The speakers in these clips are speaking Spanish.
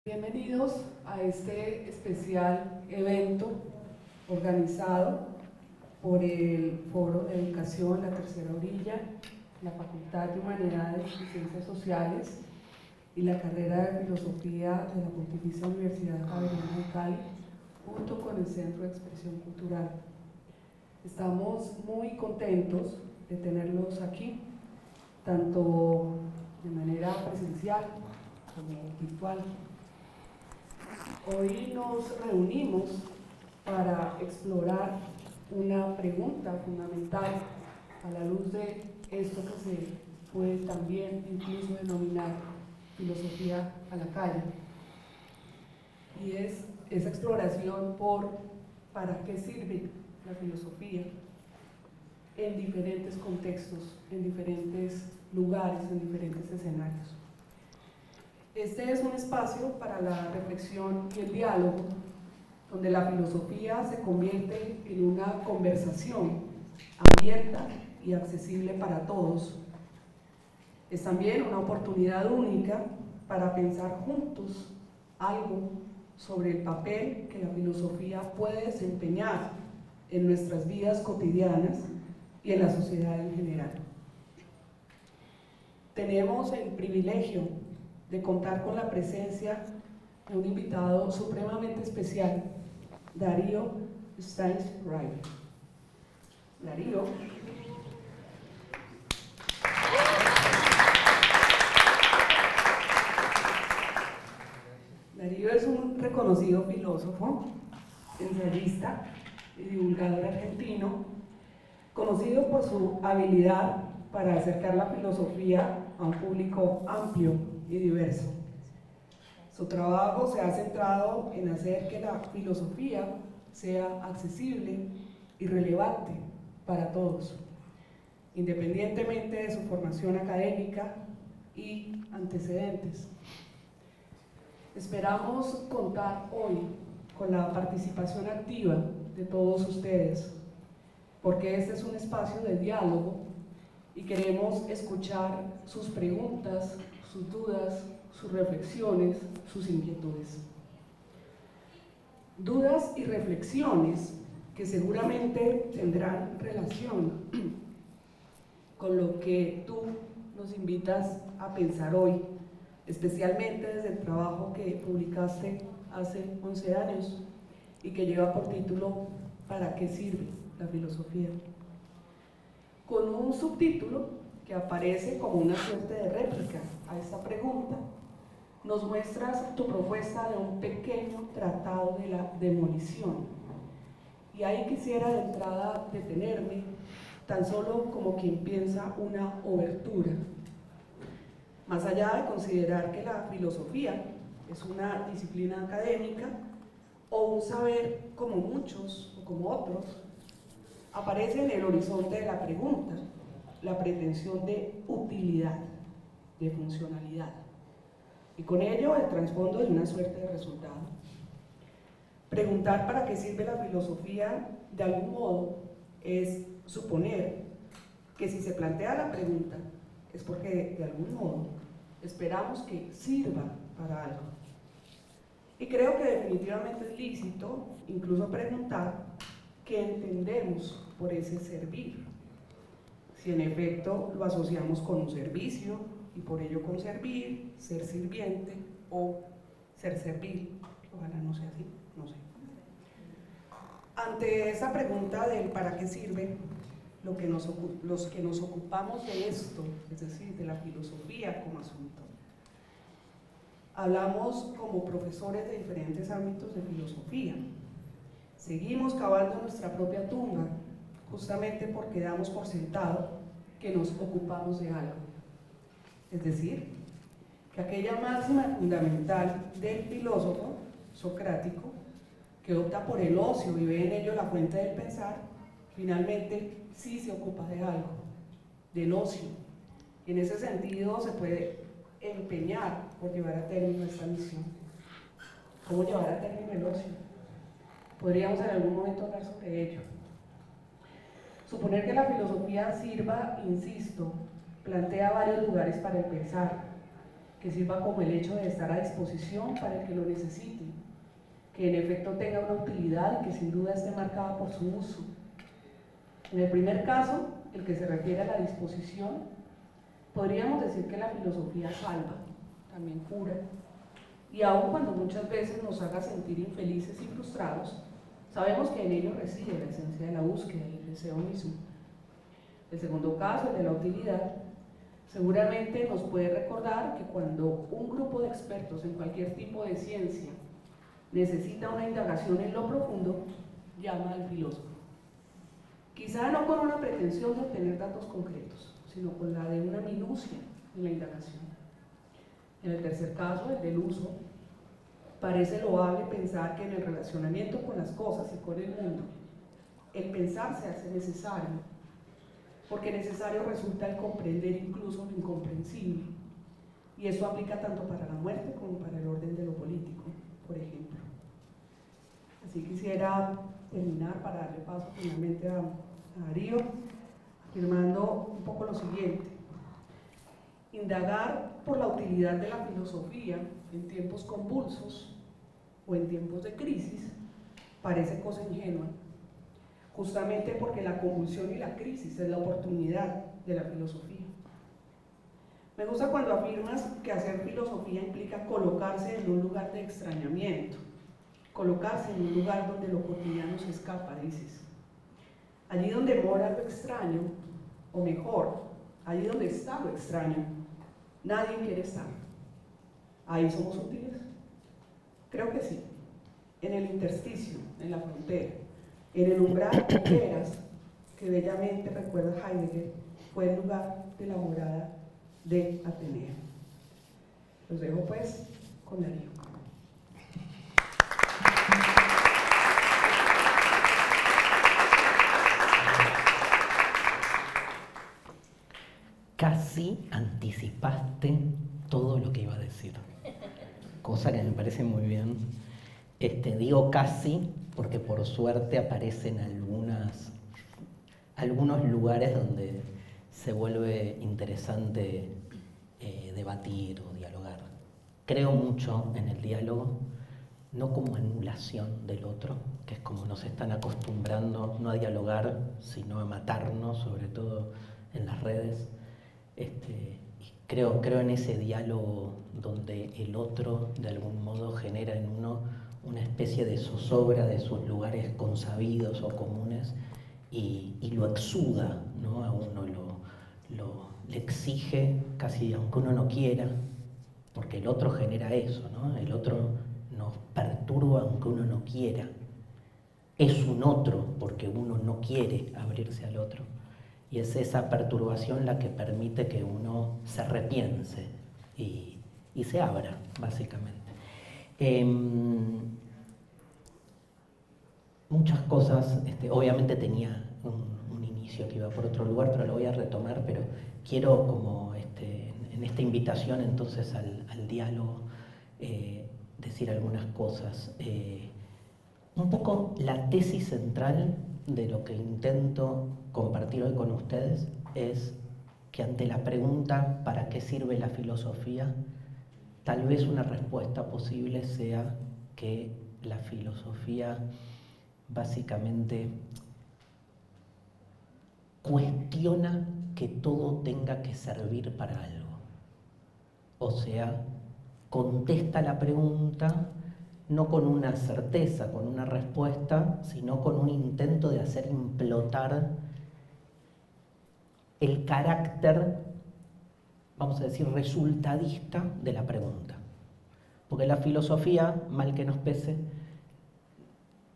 Bienvenidos a este especial evento organizado por el Foro de Educación La Tercera Orilla, la Facultad de Humanidades y Ciencias Sociales y la carrera de Filosofía de la Pontificia Universidad Javeriana de Cali, junto con el Centro de Expresión Cultural. Estamos muy contentos de tenerlos aquí, tanto de manera presencial como virtual. Hoy nos reunimos para explorar una pregunta fundamental a la luz de esto que se puede también incluso denominar filosofía a la calle, y es esa exploración por para qué sirve la filosofía en diferentes contextos, en diferentes lugares, en diferentes escenarios. Este es un espacio para la reflexión y el diálogo, donde la filosofía se convierte en una conversación abierta y accesible para todos. Es también una oportunidad única para pensar juntos algo sobre el papel que la filosofía puede desempeñar en nuestras vidas cotidianas y en la sociedad en general. Tenemos el privilegio de contar con la presencia de un invitado supremamente especial, Darío Steinschreiber. Darío es un reconocido filósofo, ensayista y divulgador argentino, conocido por su habilidad para acercar la filosofía a un público amplio y diverso. Su trabajo se ha centrado en hacer que la filosofía sea accesible y relevante para todos, independientemente de su formación académica y antecedentes. Esperamos contar hoy con la participación activa de todos ustedes, porque este es un espacio de diálogo y queremos escuchar sus preguntas, sus dudas, sus reflexiones, sus inquietudes. Dudas y reflexiones que seguramente tendrán relación con lo que tú nos invitas a pensar hoy, especialmente desde el trabajo que publicaste hace 11 años y que lleva por título ¿Para qué sirve la filosofía?, con un subtítulo que aparece como una suerte de réplica a esta pregunta. Nos muestras tu propuesta de un pequeño tratado de la demolición, y ahí quisiera de entrada detenerme tan solo como quien piensa una obertura. Más allá de considerar que la filosofía es una disciplina académica o un saber como muchos o como otros, aparece en el horizonte de la pregunta la pretensión de utilidad, de funcionalidad, y con ello el trasfondo de una suerte de resultado. Preguntar para qué sirve la filosofía, de algún modo, es suponer que si se plantea la pregunta es porque de algún modo esperamos que sirva para algo. Y creo que definitivamente es lícito incluso preguntar qué entendemos por ese servir. Si en efecto lo asociamos con un servicio y por ello con servir, ser sirviente o ser servil. Ojalá no sea así, no sé. Ante esa pregunta del para qué sirve, los que nos ocupamos de esto, es decir, de la filosofía como asunto, hablamos como profesores de diferentes ámbitos de filosofía. Seguimos cavando nuestra propia tumba, justamente porque damos por sentado que nos ocupamos de algo. Es decir, que aquella máxima fundamental del filósofo socrático, que opta por el ocio y ve en ello la fuente del pensar, finalmente sí se ocupa de algo, del ocio. Y en ese sentido se puede empeñar por llevar a término esta misión. ¿Cómo llevar a término el ocio? Podríamos en algún momento hablar sobre ello. Suponer que la filosofía sirva, insisto, plantea varios lugares para el pensar, que sirva como el hecho de estar a disposición para el que lo necesite, que en efecto tenga una utilidad y que sin duda esté marcada por su uso. En el primer caso, el que se refiere a la disposición, podríamos decir que la filosofía salva, también cura, y aun cuando muchas veces nos haga sentir infelices y frustrados, sabemos que en ello reside la esencia de la búsqueda y el deseo mismo. El segundo caso, el de la utilidad, seguramente nos puede recordar que cuando un grupo de expertos en cualquier tipo de ciencia necesita una indagación en lo profundo, llama al filósofo. Quizá no con una pretensión de obtener datos concretos, sino con la de una minucia en la indagación. En el tercer caso, el del uso, parece loable pensar que en el relacionamiento con las cosas y con el mundo, el pensar se hace necesario, porque necesario resulta el comprender incluso lo incomprensible, y eso aplica tanto para la muerte como para el orden de lo político, por ejemplo. Así quisiera terminar para darle paso finalmente a Darío, afirmando un poco lo siguiente: indagar por la utilidad de la filosofía en tiempos convulsos o en tiempos de crisis parece cosa ingenua, justamente porque la convulsión y la crisis es la oportunidad de la filosofía. Me gusta cuando afirmas que hacer filosofía implica colocarse en un lugar de extrañamiento, colocarse en un lugar donde lo cotidiano se escapa, dices. Allí donde mora lo extraño, o mejor, allí donde está lo extraño, nadie quiere estar. ¿Ahí somos útiles? Creo que sí. En el intersticio, en la frontera, en el umbral de veras, que bellamente recuerda Heidegger, fue el lugar de la morada de Ateneo. Los dejo pues con Darío. Casi anticipaste todo lo que iba a decir, cosa que me parece muy bien. Digo casi porque por suerte aparecen algunos lugares donde se vuelve interesante debatir o dialogar. Creo mucho en el diálogo, no como anulación del otro, que es como nos están acostumbrando no a dialogar, sino a matarnos, sobre todo en las redes. Creo en ese diálogo donde el otro de algún modo genera en uno una especie de zozobra de sus lugares consabidos o comunes y lo exuda, ¿no? A uno le exige casi aunque uno no quiera, porque el otro genera eso, ¿no? El otro nos perturba aunque uno no quiera. Es un otro porque uno no quiere abrirse al otro. Y es esa perturbación la que permite que uno se repiense y se abra, básicamente. Muchas cosas, obviamente tenía un inicio que iba por otro lugar, pero lo voy a retomar, pero quiero como en esta invitación entonces al diálogo decir algunas cosas. Un poco la tesis central de lo que intento compartir hoy con ustedes es que ante la pregunta ¿para qué sirve la filosofía? Tal vez una respuesta posible sea que la filosofía básicamente cuestiona que todo tenga que servir para algo. O sea, contesta la pregunta no con una certeza, con una respuesta, sino con un intento de hacer implotar el carácter, vamos a decir, resultadista de la pregunta. Porque la filosofía, mal que nos pese,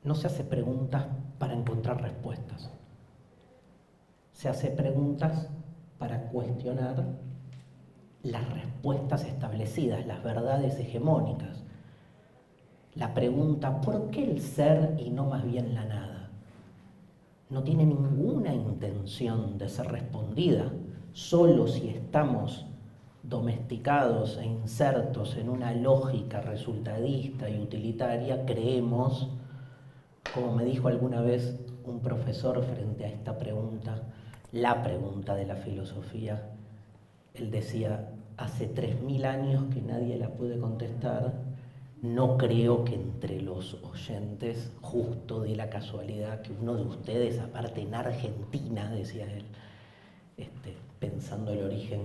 no se hace preguntas para encontrar respuestas. Se hace preguntas para cuestionar las respuestas establecidas, las verdades hegemónicas. La pregunta, ¿por qué el ser y no más bien la nada? No tiene ninguna intención de ser respondida, solo si estamos domesticados e insertos en una lógica resultadista y utilitaria, creemos, como me dijo alguna vez un profesor frente a esta pregunta, la pregunta de la filosofía, él decía, hace 3000 años que nadie la puede contestar. No creo que entre los oyentes, justo de la casualidad que uno de ustedes, aparte en Argentina, decía él, pensando el origen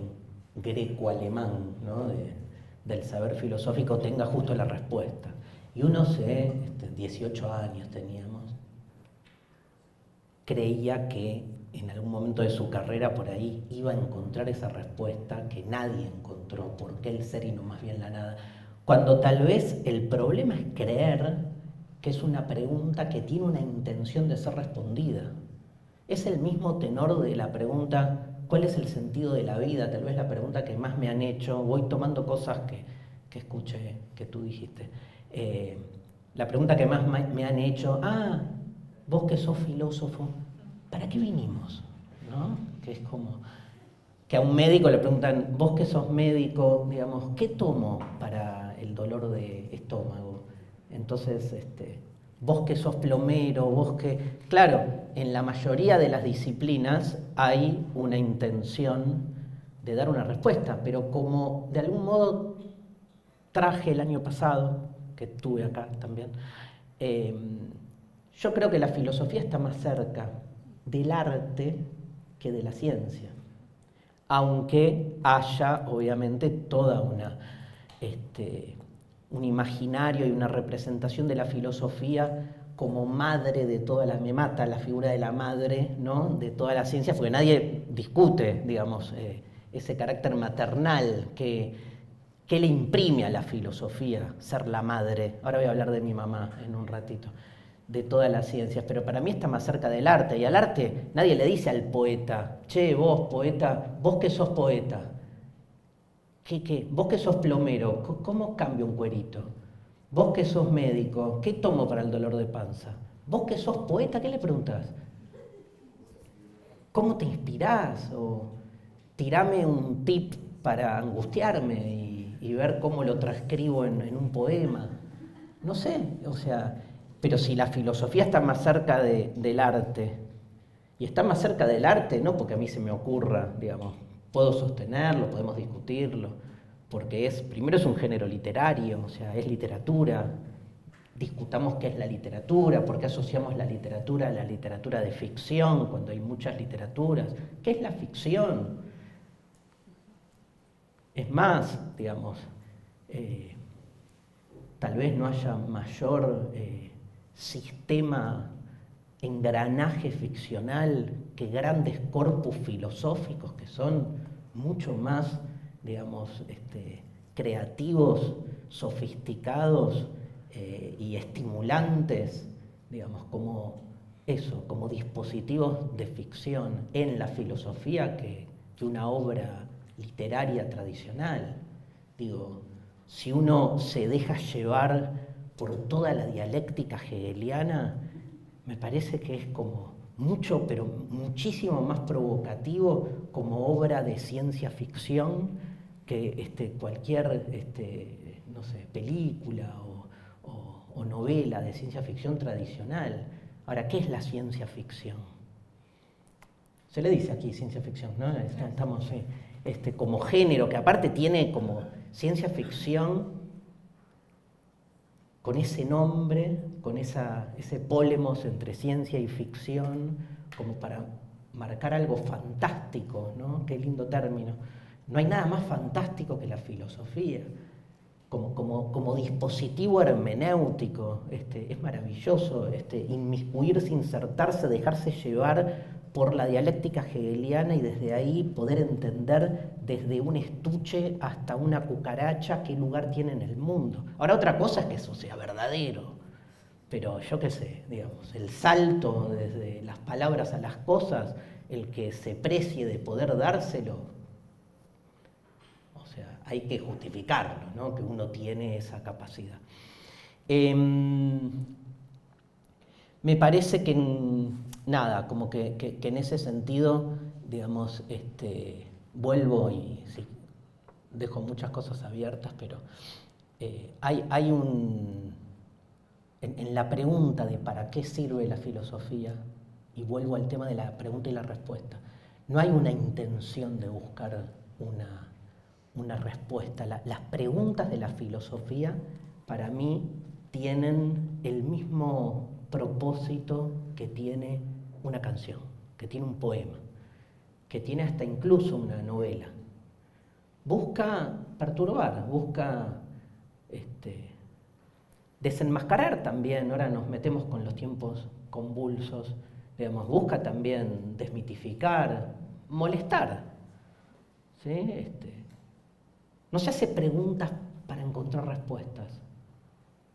greco-alemán, ¿no? del saber filosófico, tenga justo la respuesta. Y uno 18 años teníamos, creía que en algún momento de su carrera por ahí iba a encontrar esa respuesta que nadie encontró. ¿Por qué el ser y no más bien la nada? Cuando tal vez el problema es creer que es una pregunta que tiene una intención de ser respondida. Es el mismo tenor de la pregunta, ¿cuál es el sentido de la vida? Tal vez la pregunta que más me han hecho, voy tomando cosas que escuché, que tú dijiste. La pregunta que más me han hecho, vos que sos filósofo, ¿para qué vinimos? ¿No? Que es como que a un médico le preguntan, vos que sos médico, digamos, ¿qué tomo para el dolor de estómago? Entonces, vos que sos plomero, vos que... Claro, en la mayoría de las disciplinas hay una intención de dar una respuesta, pero como de algún modo traje el año pasado, que estuve acá también, yo creo que la filosofía está más cerca del arte que de la ciencia, aunque haya obviamente toda un imaginario y una representación de la filosofía como madre de todas las... Me mata la figura de la madre, ¿no? De todas las ciencias, porque nadie discute, digamos, ese carácter maternal que le imprime a la filosofía ser la madre. Ahora voy a hablar de mi mamá en un ratito, de todas las ciencias, pero para mí está más cerca del arte, y al arte nadie le dice al poeta, che, vos poeta, vos que sos poeta, ¿qué? Vos que sos plomero, ¿cómo cambio un cuerito? Vos que sos médico, ¿qué tomo para el dolor de panza? Vos que sos poeta, ¿qué le preguntás? ¿Cómo te inspirás? O tirame un tip para angustiarme y ver cómo lo transcribo en un poema. No sé, o sea... Pero si la filosofía está más cerca del arte, y está más cerca del arte, no porque a mí se me ocurra, digamos, puedo sostenerlo, podemos discutirlo, porque primero es un género literario, o sea, es literatura, discutamos qué es la literatura, por qué asociamos la literatura a la literatura de ficción, cuando hay muchas literaturas, ¿qué es la ficción? Es más, digamos, tal vez no haya mayor... sistema, engranaje ficcional, que grandes corpus filosóficos que son mucho más, digamos, creativos, sofisticados y estimulantes, digamos, como dispositivos de ficción en la filosofía que una obra literaria tradicional. Digo, si uno se deja llevar por toda la dialéctica hegeliana, me parece que es como mucho, pero muchísimo más provocativo como obra de ciencia ficción que cualquier no sé, película o novela de ciencia ficción tradicional. Ahora, ¿qué es la ciencia ficción? Se le dice aquí ciencia ficción, ¿no? Estamos como género, que aparte tiene como ciencia ficción con ese nombre, con ese pólemos entre ciencia y ficción, como para marcar algo fantástico, ¿no? Qué lindo término. No hay nada más fantástico que la filosofía, como dispositivo hermenéutico. Es maravilloso inmiscuirse, insertarse, dejarse llevar por la dialéctica hegeliana y desde ahí poder entender desde un estuche hasta una cucaracha qué lugar tiene en el mundo. Ahora, otra cosa es que eso sea verdadero, pero yo qué sé, digamos, el salto desde las palabras a las cosas, el que se precie de poder dárselo, o sea, hay que justificarlo, ¿no? Que uno tiene esa capacidad. Me parece que, nada, como que en ese sentido, digamos, vuelvo y sí, dejo muchas cosas abiertas, pero hay en la pregunta de para qué sirve la filosofía, y vuelvo al tema de la pregunta y la respuesta, no hay una intención de buscar una respuesta. Las preguntas de la filosofía, para mí, tienen el mismo propósito que tiene una canción, que tiene un poema, que tiene hasta incluso una novela. Busca perturbar, busca desenmascarar también. Ahora nos metemos con los tiempos convulsos, digamos, busca también desmitificar, molestar, ¿sí? No se hace preguntas para encontrar respuestas,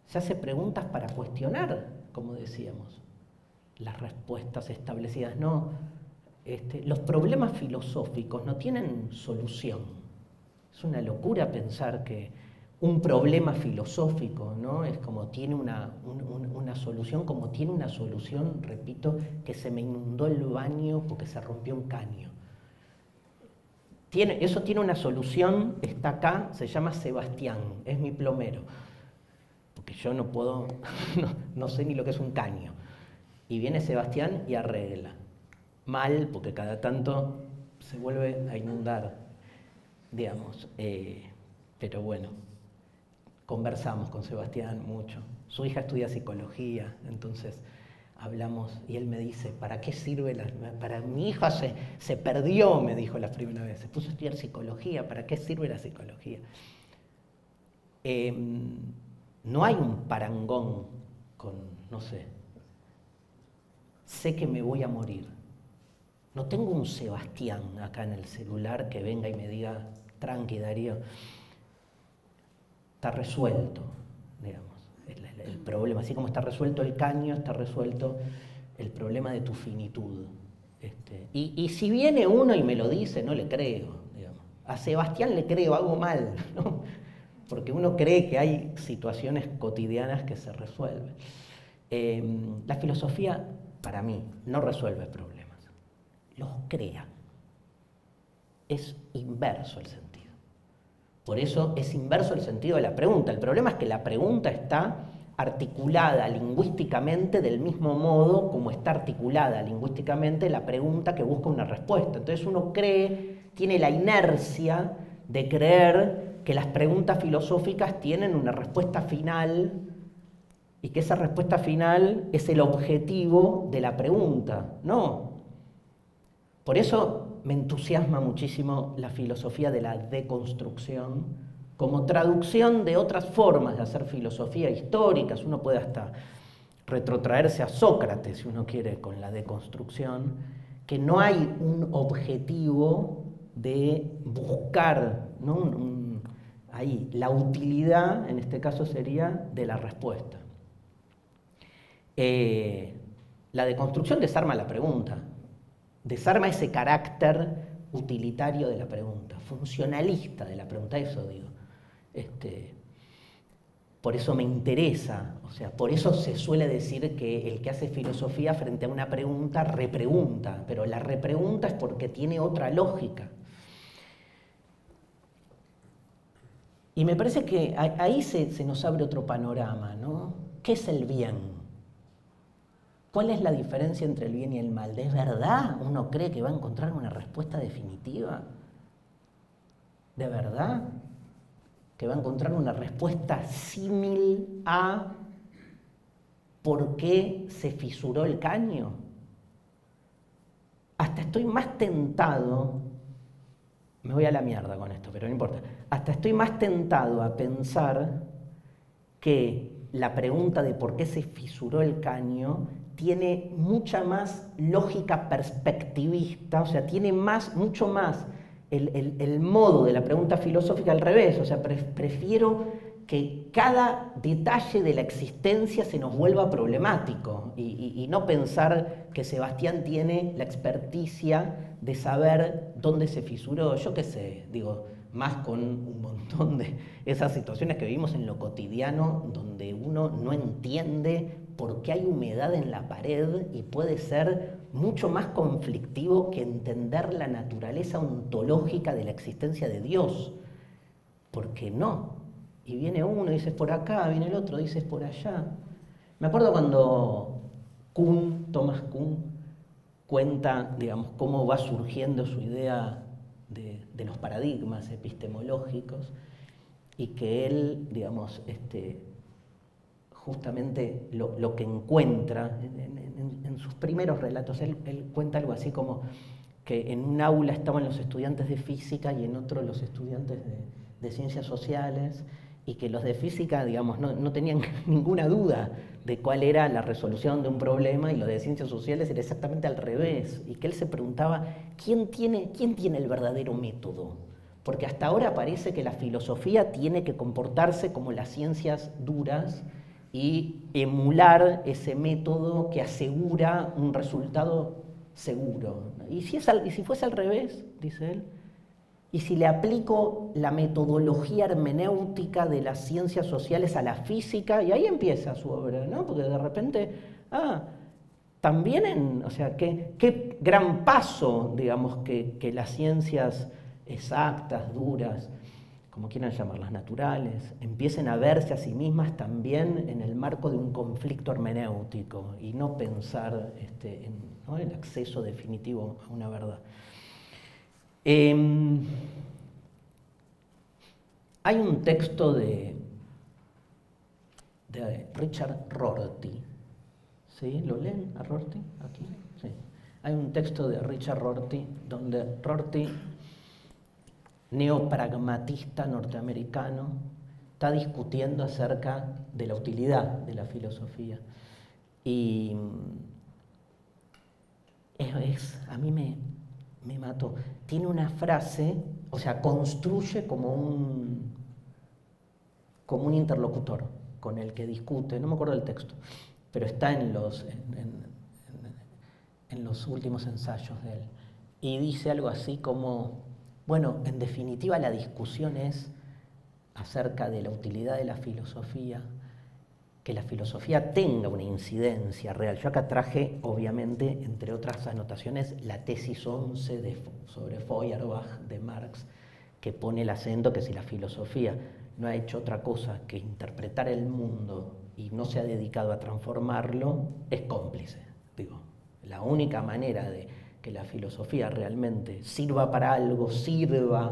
se hace preguntas para cuestionar, como decíamos, las respuestas establecidas. No, los problemas filosóficos no tienen solución. Es una locura pensar que un problema filosófico, ¿no?, es como tiene una solución, como tiene una solución, repito, que se me inundó el baño porque se rompió un caño. Eso tiene una solución, está acá, se llama Sebastián, es mi plomero. Porque yo no puedo, no sé ni lo que es un caño. Y viene Sebastián y arregla. Mal, porque cada tanto se vuelve a inundar, digamos. Pero bueno, conversamos con Sebastián mucho. Su hija estudia psicología, entonces hablamos y él me dice, ¿para qué sirve para mi hija se perdió, me dijo la primera vez, se puso a estudiar psicología, ¿para qué sirve la psicología? No hay un parangón con, no sé que me voy a morir. No tengo un Sebastián acá en el celular que venga y me diga, tranqui Darío, está resuelto, digamos, el problema. Así como está resuelto el caño, está resuelto el problema de tu finitud. Y si viene uno y me lo dice, no le creo, digamos. A Sebastián le creo, hago mal, ¿no? Porque uno cree que hay situaciones cotidianas que se resuelven. La filosofía, para mí, no resuelve problemas, los crea. Es inverso el sentido. Por eso es inverso el sentido de la pregunta. El problema es que la pregunta está articulada lingüísticamente del mismo modo como está articulada lingüísticamente la pregunta que busca una respuesta. Entonces uno tiene la inercia de creer que las preguntas filosóficas tienen una respuesta final y que esa respuesta final es el objetivo de la pregunta. No. Por eso me entusiasma muchísimo la filosofía de la deconstrucción como traducción de otras formas de hacer filosofía históricas. Uno puede hasta retrotraerse a Sócrates, si uno quiere, con la deconstrucción, que no hay un objetivo de buscar, ¿no?, ahí, la utilidad, en este caso sería de la respuesta. La deconstrucción desarma la pregunta, desarma ese carácter utilitario de la pregunta, funcionalista de la pregunta, eso digo. Por eso me interesa, o sea, por eso se suele decir que el que hace filosofía frente a una pregunta repregunta, pero la repregunta es porque tiene otra lógica. Y me parece que ahí se nos abre otro panorama, ¿no? ¿Qué es el bien? ¿Cuál es la diferencia entre el bien y el mal? ¿De verdad uno cree que va a encontrar una respuesta definitiva? ¿De verdad? ¿Que va a encontrar una respuesta símil a por qué se fisuró el caño? Hasta estoy más tentado, me voy a la mierda con esto, pero no importa, hasta estoy más tentado a pensar que la pregunta de por qué se fisuró el caño tiene mucha más lógica perspectivista, o sea, tiene mucho más el modo de la pregunta filosófica al revés, o sea, prefiero que cada detalle de la existencia se nos vuelva problemático y no pensar que Sebastián tiene la experticia de saber dónde se fisuró, yo qué sé, digo, más con un montón de esas situaciones que vivimos en lo cotidiano donde uno no entiende por qué hay humedad en la pared y puede ser mucho más conflictivo que entender la naturaleza ontológica de la existencia de Dios. ¿Por qué no? Y viene uno y dice por acá, viene el otro, dice por allá. Me acuerdo cuando Thomas Kuhn, cuenta, digamos, cómo va surgiendo su idea de los paradigmas epistemológicos, y que él, digamos, justamente lo que encuentra en sus primeros relatos, él cuenta algo así como que en un aula estaban los estudiantes de física y en otro los estudiantes de ciencias sociales, y que los de física, digamos, no tenían ninguna duda de cuál era la resolución de un problema, y los de ciencias sociales era exactamente al revés, y que él se preguntaba, ¿quién tiene el verdadero método? Porque hasta ahora parece que la filosofía tiene que comportarse como las ciencias duras y emular ese método que asegura un resultado seguro. ¿Y si fuese al revés?, dice él. ¿Y si le aplico la metodología hermenéutica de las ciencias sociales a la física? Y ahí empieza su obra, ¿no? Porque de repente, también o sea, qué gran paso, digamos, que las ciencias exactas, duras, como quieran llamarlas, naturales, empiecen a verse a sí mismas también en el marco de un conflicto hermenéutico y no pensar en el acceso definitivo a una verdad. Hay un texto de Richard Rorty, ¿sí? ¿Lo leen a Rorty aquí? Sí. Hay un texto de Richard Rorty donde Rorty, neopragmatista norteamericano, está discutiendo acerca de la utilidad de la filosofía. Y a mí me mató. Tiene una frase, o sea, construye como un interlocutor con el que discute, no me acuerdo del texto, pero está en los últimos ensayos de él. Y dice algo así como, bueno, en definitiva la discusión es acerca de la utilidad de la filosofía, que la filosofía tenga una incidencia real. Yo acá traje, obviamente, entre otras anotaciones, la tesis 11 sobre Feuerbach de Marx, que pone el acento que si la filosofía no ha hecho otra cosa que interpretar el mundo y no se ha dedicado a transformarlo, es cómplice. Digo, la única manera de que la filosofía realmente sirva para algo, subrayo,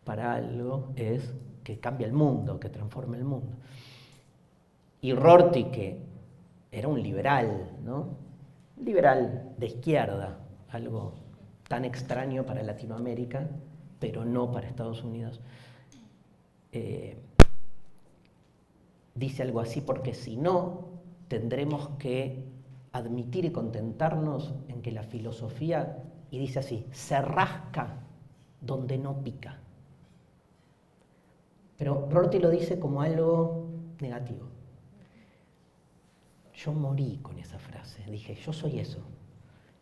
para algo, es que cambie el mundo, que transforme el mundo. Y Rorty, que era un liberal, ¿no? Un liberal de izquierda, algo tan extraño para Latinoamérica, pero no para Estados Unidos, dice algo así, porque si no, tendremos que admitir y contentarnos en que la filosofía, y dice así, se rasca donde no pica. Pero Rorty lo dice como algo negativo. Yo morí con esa frase, dije, yo soy eso,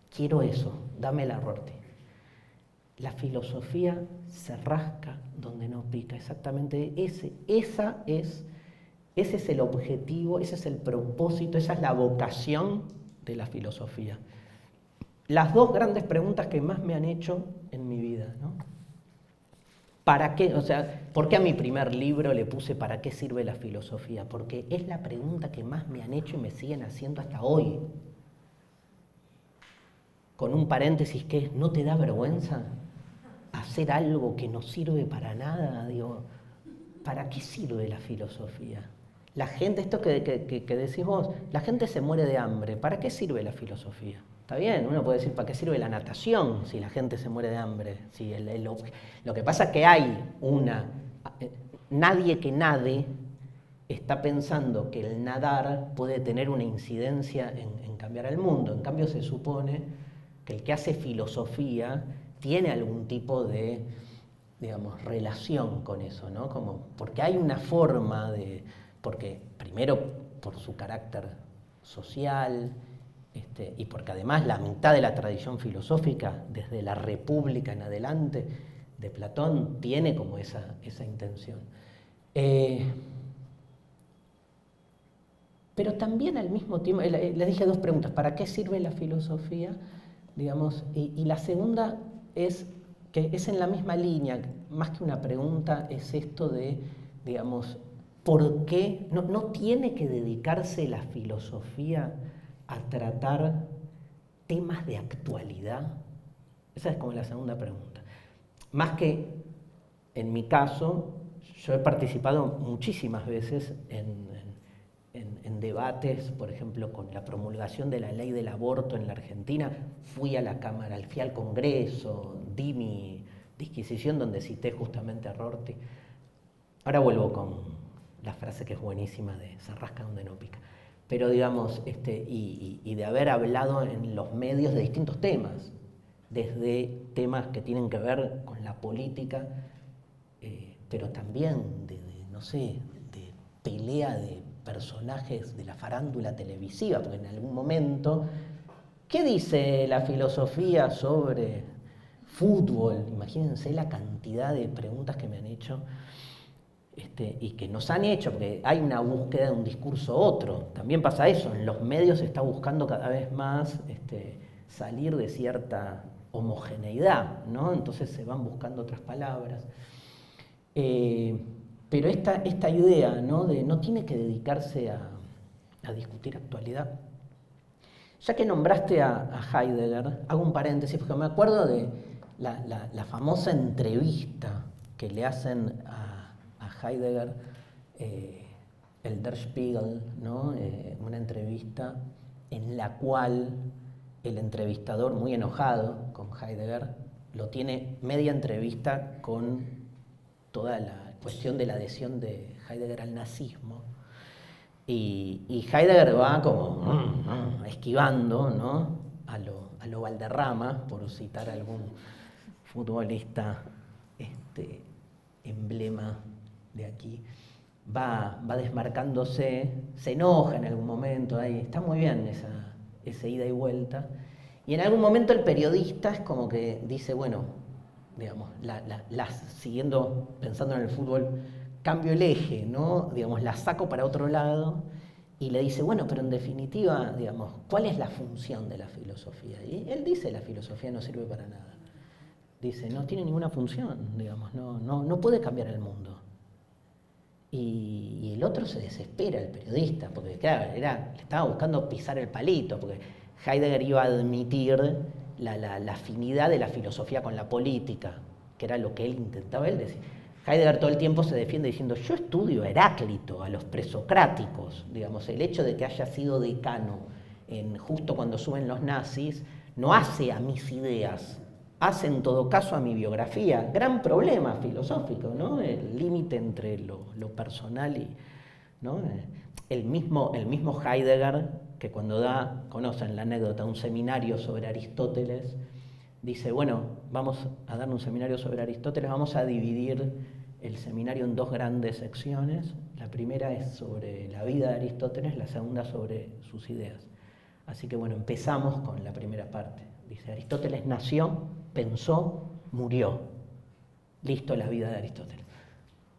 quiero eso, dámela, Rorty. La filosofía se rasca donde no pica, exactamente ese es el objetivo, ese es el propósito, esa es la vocación de la filosofía. Las dos grandes preguntas que más me han hecho en mi vida, ¿no? ¿Para qué? O sea, ¿por qué a mi primer libro le puse ¿para qué sirve la filosofía? Porque es la pregunta que más me han hecho y me siguen haciendo hasta hoy. Con un paréntesis que es, ¿no te da vergüenza hacer algo que no sirve para nada? Digo, ¿para qué sirve la filosofía? La gente, esto que decimos, la gente se muere de hambre, ¿para qué sirve la filosofía? Está bien, uno puede decir, ¿para qué sirve la natación si la gente se muere de hambre? Si lo que pasa es que hay nadie que nade está pensando que el nadar puede tener una incidencia en cambiar el mundo. En cambio, se supone que el que hace filosofía tiene algún tipo de, digamos, relación con eso, ¿no? Porque hay una forma porque primero por su carácter social, y porque además la mitad de la tradición filosófica, desde la República en adelante, de Platón, tiene como esa intención. Pero también al mismo tiempo, les dije dos preguntas, ¿para qué sirve la filosofía? Digamos, y la segunda es que es en la misma línea, más que una pregunta, es esto de, digamos, ¿por qué no tiene que dedicarse la filosofía a tratar temas de actualidad? Esa es como la segunda pregunta. Más que, en mi caso, yo he participado muchísimas veces en debates, por ejemplo, con la promulgación de la ley del aborto en la Argentina. Fui a la Cámara, fui al Congreso, di mi disquisición donde cité justamente a Rorty. Ahora vuelvo con la frase que es buenísima de se rasca donde no pica. Pero digamos, y de haber hablado en los medios de distintos temas, desde temas que tienen que ver con la política, pero también no sé, de pelea de personajes de la farándula televisiva, porque en algún momento, ¿qué dice la filosofía sobre fútbol? Imagínense la cantidad de preguntas que me han hecho y que nos han hecho, porque hay una búsqueda de un discurso otro. También pasa eso, en los medios se está buscando cada vez más salir de cierta homogeneidad, ¿no? Entonces se van buscando otras palabras. Pero esta idea, ¿no? De no tiene que dedicarse a discutir actualidad. Ya que nombraste a Heidegger, hago un paréntesis, porque me acuerdo de la famosa entrevista que le hacen a Heidegger, el Der Spiegel, ¿no? Una entrevista en la cual el entrevistador, muy enojado con Heidegger, lo tiene media entrevista con toda la cuestión de la adhesión de Heidegger al nazismo. Y Heidegger va como esquivando, ¿no? a lo Valderrama, por citar a algún futbolista emblema de aquí, va desmarcándose, se enoja en algún momento, ahí está muy bien esa ida y vuelta, y en algún momento el periodista es como que dice, bueno, digamos, siguiendo pensando en el fútbol, cambio el eje, ¿no? Digamos, la saco para otro lado y le dice, bueno, pero en definitiva, digamos, ¿cuál es la función de la filosofía? Y él dice, la filosofía no sirve para nada. Dice, no tiene ninguna función, digamos, no puede cambiar el mundo. Y el otro se desespera, el periodista, porque claro, le estaba buscando pisar el palito, porque Heidegger iba a admitir la afinidad de la filosofía con la política, que era lo que él intentaba decir. Heidegger todo el tiempo se defiende diciendo, yo estudio a Heráclito, a los presocráticos, digamos, el hecho de que haya sido decano justo cuando suben los nazis, no hace a mis ideas, hace en todo caso a mi biografía. Gran problema filosófico, ¿no? El límite entre lo personal y, ¿no? El mismo Heidegger, que cuando conocen la anécdota, un seminario sobre Aristóteles, dice, bueno, vamos a dar un seminario sobre Aristóteles, vamos a dividir el seminario en dos grandes secciones. La primera es sobre la vida de Aristóteles, la segunda sobre sus ideas. Así que bueno, empezamos con la primera parte. Dice, Aristóteles nació, pensó, murió. Listo, la vida de Aristóteles.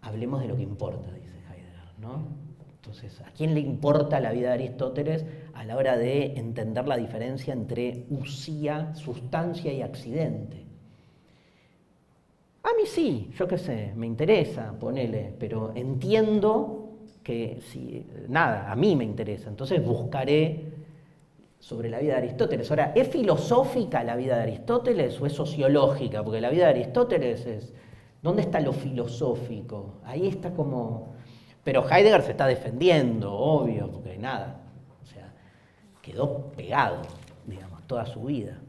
Hablemos de lo que importa, dice Heidegger, ¿no? Entonces, ¿a quién le importa la vida de Aristóteles a la hora de entender la diferencia entre usía, sustancia y accidente? A mí sí, yo qué sé, me interesa, ponele, pero entiendo que a mí me interesa, entonces buscaré sobre la vida de Aristóteles. Ahora, ¿es filosófica la vida de Aristóteles o es sociológica? Porque la vida de Aristóteles es, ¿dónde está lo filosófico? Ahí está como... Pero Heidegger se está defendiendo, obvio, porque nada, o sea, quedó pegado, digamos, toda su vida.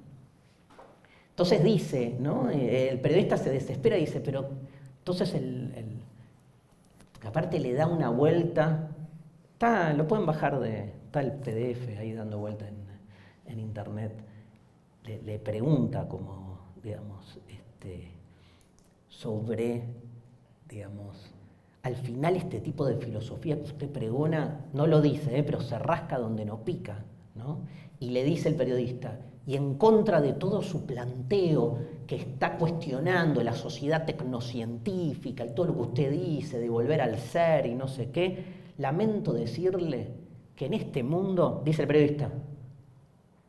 Entonces dice, ¿no? El periodista se desespera y dice, pero entonces porque aparte le da una vuelta, lo pueden bajar está el PDF ahí dando vuelta en internet, le pregunta como, digamos, sobre, digamos, al final este tipo de filosofía que usted pregona, no lo dice, pero se rasca donde no pica, ¿no? Y le dice el periodista, y en contra de todo su planteo que está cuestionando la sociedad tecnocientífica y todo lo que usted dice de volver al ser y no sé qué, lamento decirle que en este mundo, dice el periodista,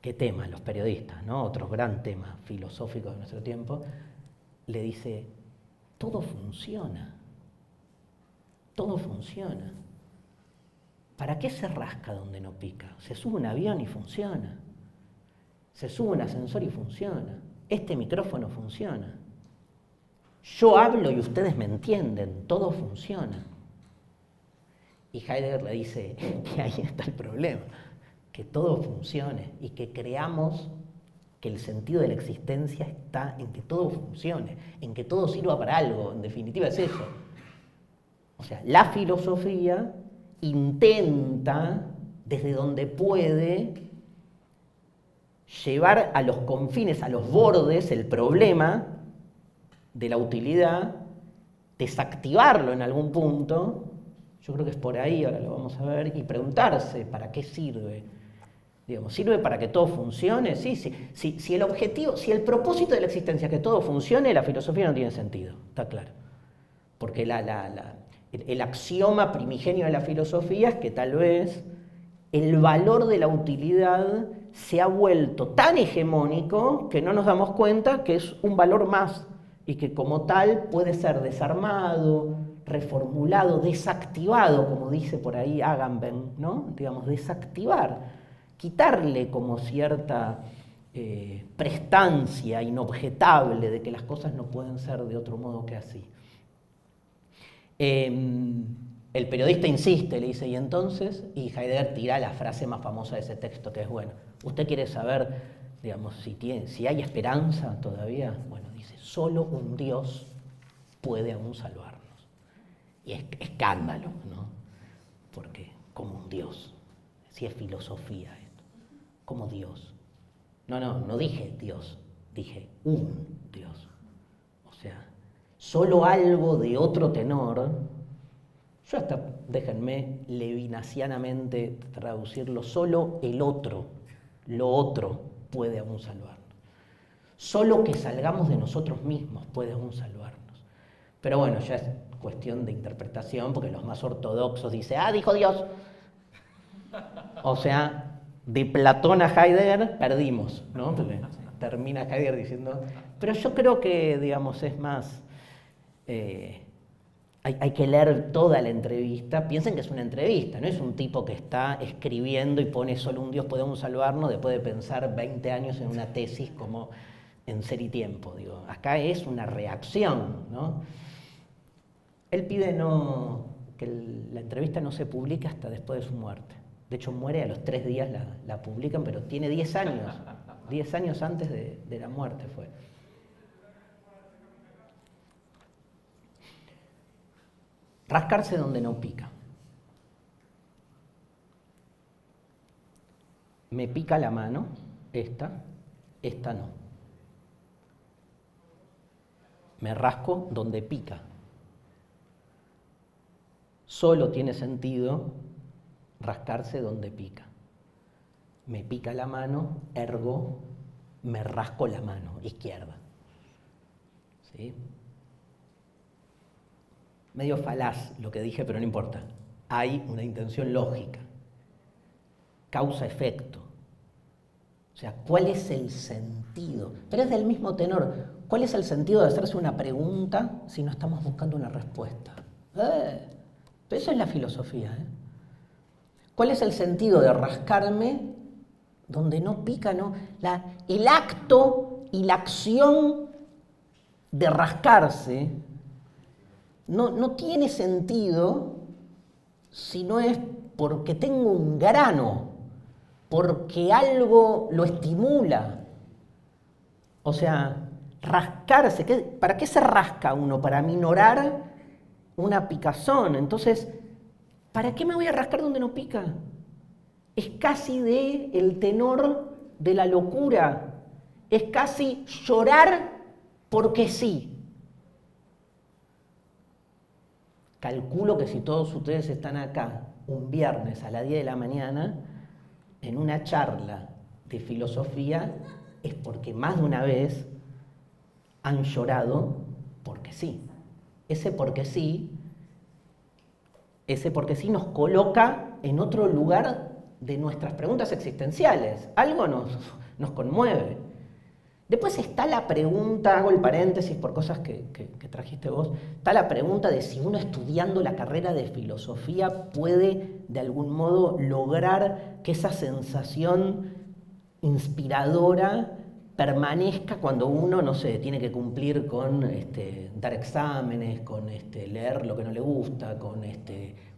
¿qué tema? Los periodistas, ¿no? Otro gran tema filosófico de nuestro tiempo, le dice, todo funciona. Todo funciona. ¿Para qué se rasca donde no pica? Se sube un avión y funciona. Se sube un ascensor y funciona. este micrófono funciona. Yo hablo y ustedes me entienden, todo funciona. Y Heidegger le dice que ahí está el problema, que todo funcione y que creamos que el sentido de la existencia está en que todo funcione, en que todo sirva para algo, en definitiva es eso. O sea, la filosofía intenta, desde donde puede, llevar a los confines, a los bordes, el problema de la utilidad, desactivarlo en algún punto, yo creo que es por ahí, ahora lo vamos a ver, y preguntarse, ¿para qué sirve? Digamos, ¿sirve para que todo funcione? Sí, si el objetivo, si el propósito de la existencia es que todo funcione, la filosofía no tiene sentido, está claro. Porque el axioma primigenio de la filosofía es que tal vez el valor de la utilidad se ha vuelto tan hegemónico que no nos damos cuenta que es un valor más y que como tal puede ser desarmado, reformulado, desactivado, como dice por ahí Agamben, ¿no? Digamos, desactivar, quitarle como cierta prestancia inobjetable de que las cosas no pueden ser de otro modo que así. El periodista insiste, le dice, ¿y entonces? Y Heidegger tira la frase más famosa de ese texto, que es, bueno, ¿usted quiere saber, digamos, si hay esperanza todavía? Bueno, dice, solo un Dios puede aún salvarnos. Y es escándalo, ¿no? Porque, como un Dios, si es filosofía esto, como Dios. No dije Dios, dije un Dios. O sea, solo algo de otro tenor. Yo hasta, déjenme levinasianamente traducirlo, solo el otro, lo otro puede aún salvarnos. Solo que salgamos de nosotros mismos puede aún salvarnos. Pero bueno, ya es cuestión de interpretación, porque los más ortodoxos dicen, dijo Dios. O sea, de Platón a Heidegger perdimos, ¿no? Porque termina Heidegger diciendo, pero yo creo que, digamos, es más... Hay que leer toda la entrevista. Piensen que es una entrevista, no es un tipo que está escribiendo y pone solo un Dios puede aún salvarnos después de pensar 20 años en una tesis como en Ser y Tiempo. Digo, acá es una reacción, ¿no? Él pide que la entrevista no se publique hasta después de su muerte. De hecho, muere a los 3 días, la publican, pero tiene 10 años. 10 años antes de la muerte fue. Rascarse donde no pica. Me pica la mano, esta no. Me rasco donde pica. Solo tiene sentido rascarse donde pica. Me pica la mano, ergo me rasco la mano izquierda. ¿Sí? Medio falaz lo que dije, pero no importa. Hay una intención lógica. Causa-efecto. O sea, ¿cuál es el sentido? Pero es del mismo tenor. ¿Cuál es el sentido de hacerse una pregunta si no estamos buscando una respuesta? Pero eso es la filosofía. ¿Cuál es el sentido de rascarme donde no pica? No? El acto y la acción de rascarse no tiene sentido si no es porque tengo un grano, porque algo lo estimula. O sea, rascarse, ¿para qué se rasca uno? Para minorar una picazón. Entonces, ¿para qué me voy a rascar donde no pica? Es casi el tenor de la locura. Es casi llorar porque sí. Calculo que si todos ustedes están acá un viernes a las 10 de la mañana en una charla de filosofía es porque más de una vez han llorado porque sí. Ese porque sí nos coloca en otro lugar de nuestras preguntas existenciales. Algo nos conmueve. Después está la pregunta, hago el paréntesis por cosas que trajiste vos, está la pregunta de si uno estudiando la carrera de filosofía puede de algún modo lograr que esa sensación inspiradora permanezca cuando uno, no sé, tiene que cumplir con dar exámenes, con leer lo que no le gusta, con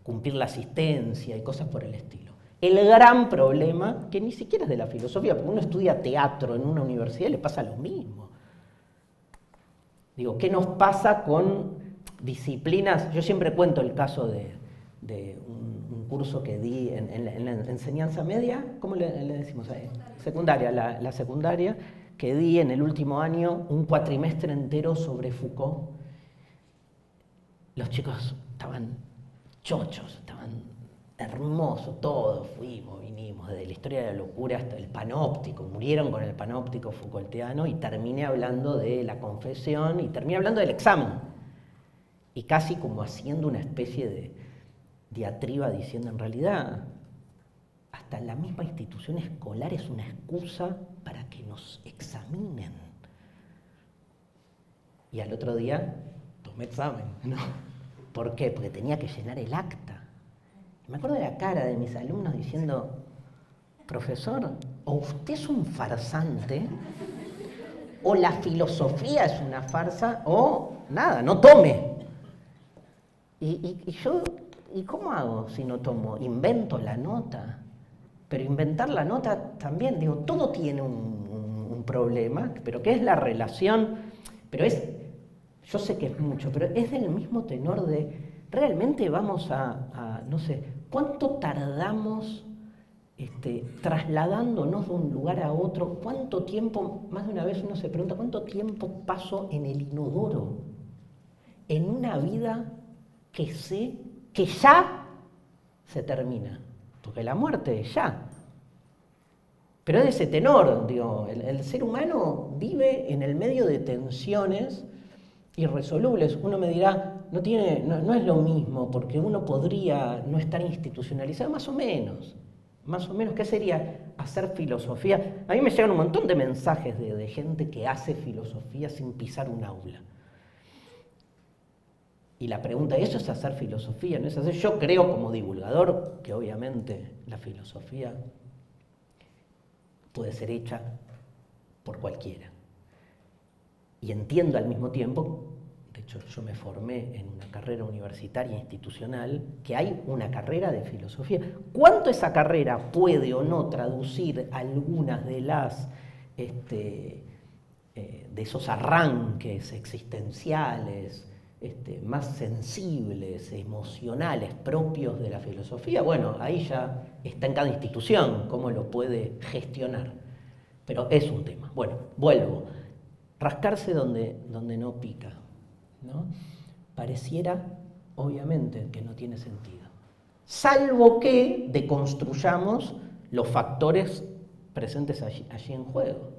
cumplir la asistencia y cosas por el estilo. El gran problema, que ni siquiera es de la filosofía, porque uno estudia teatro en una universidad y le pasa lo mismo. Digo, ¿qué nos pasa con disciplinas? Yo siempre cuento el caso de un curso que di en la enseñanza media, ¿cómo le decimos ahí? Secundaria, la secundaria, que di en el último año un cuatrimestre entero sobre Foucault. Los chicos estaban chochos, estaban hermosos, todos fuimos, vinimos, desde la historia de la locura hasta el panóptico, murieron con el panóptico Foucaultiano y terminé hablando de la confesión y terminé hablando del examen. Y casi como haciendo una especie de diatriba diciendo en realidad, hasta la misma institución escolar es una excusa para que nos examinen. Y al otro día tomé examen, ¿no? ¿Por qué? Porque tenía que llenar el acta. Y me acuerdo de la cara de mis alumnos diciendo, profesor, o usted es un farsante, o la filosofía es una farsa, o nada, no tome. Y yo, ¿y cómo hago si no tomo? Invento la nota. Pero inventar la nota también, digo, todo tiene un problema, pero ¿qué es la relación? Pero yo sé que es mucho, pero es del mismo tenor de, realmente vamos no sé, ¿cuánto tardamos trasladándonos de un lugar a otro? ¿Cuánto tiempo, más de una vez uno se pregunta, cuánto tiempo paso en el inodoro? En una vida que sé que ya se termina. Porque la muerte ya. Pero es de ese tenor, digo, el ser humano vive en el medio de tensiones irresolubles. Uno me dirá, no es lo mismo, porque uno podría no estar institucionalizado, más o menos. Más o menos, ¿qué sería hacer filosofía? A mí me llegan un montón de mensajes de gente que hace filosofía sin pisar un aula. Y la pregunta, ¿eso es hacer filosofía? ¿No es hacer? Yo creo como divulgador que obviamente la filosofía puede ser hecha por cualquiera. Y entiendo al mismo tiempo, de hecho yo me formé en una carrera universitaria institucional, que hay una carrera de filosofía. ¿Cuánto esa carrera puede o no traducir algunas de las de esos arranques existenciales, más sensibles, emocionales, propios de la filosofía? Bueno, ahí ya está en cada institución cómo lo puede gestionar. Pero es un tema. Bueno, vuelvo. Rascarse donde no pica, ¿no? Pareciera, obviamente, que no tiene sentido. Salvo que deconstruyamos los factores presentes allí en juego.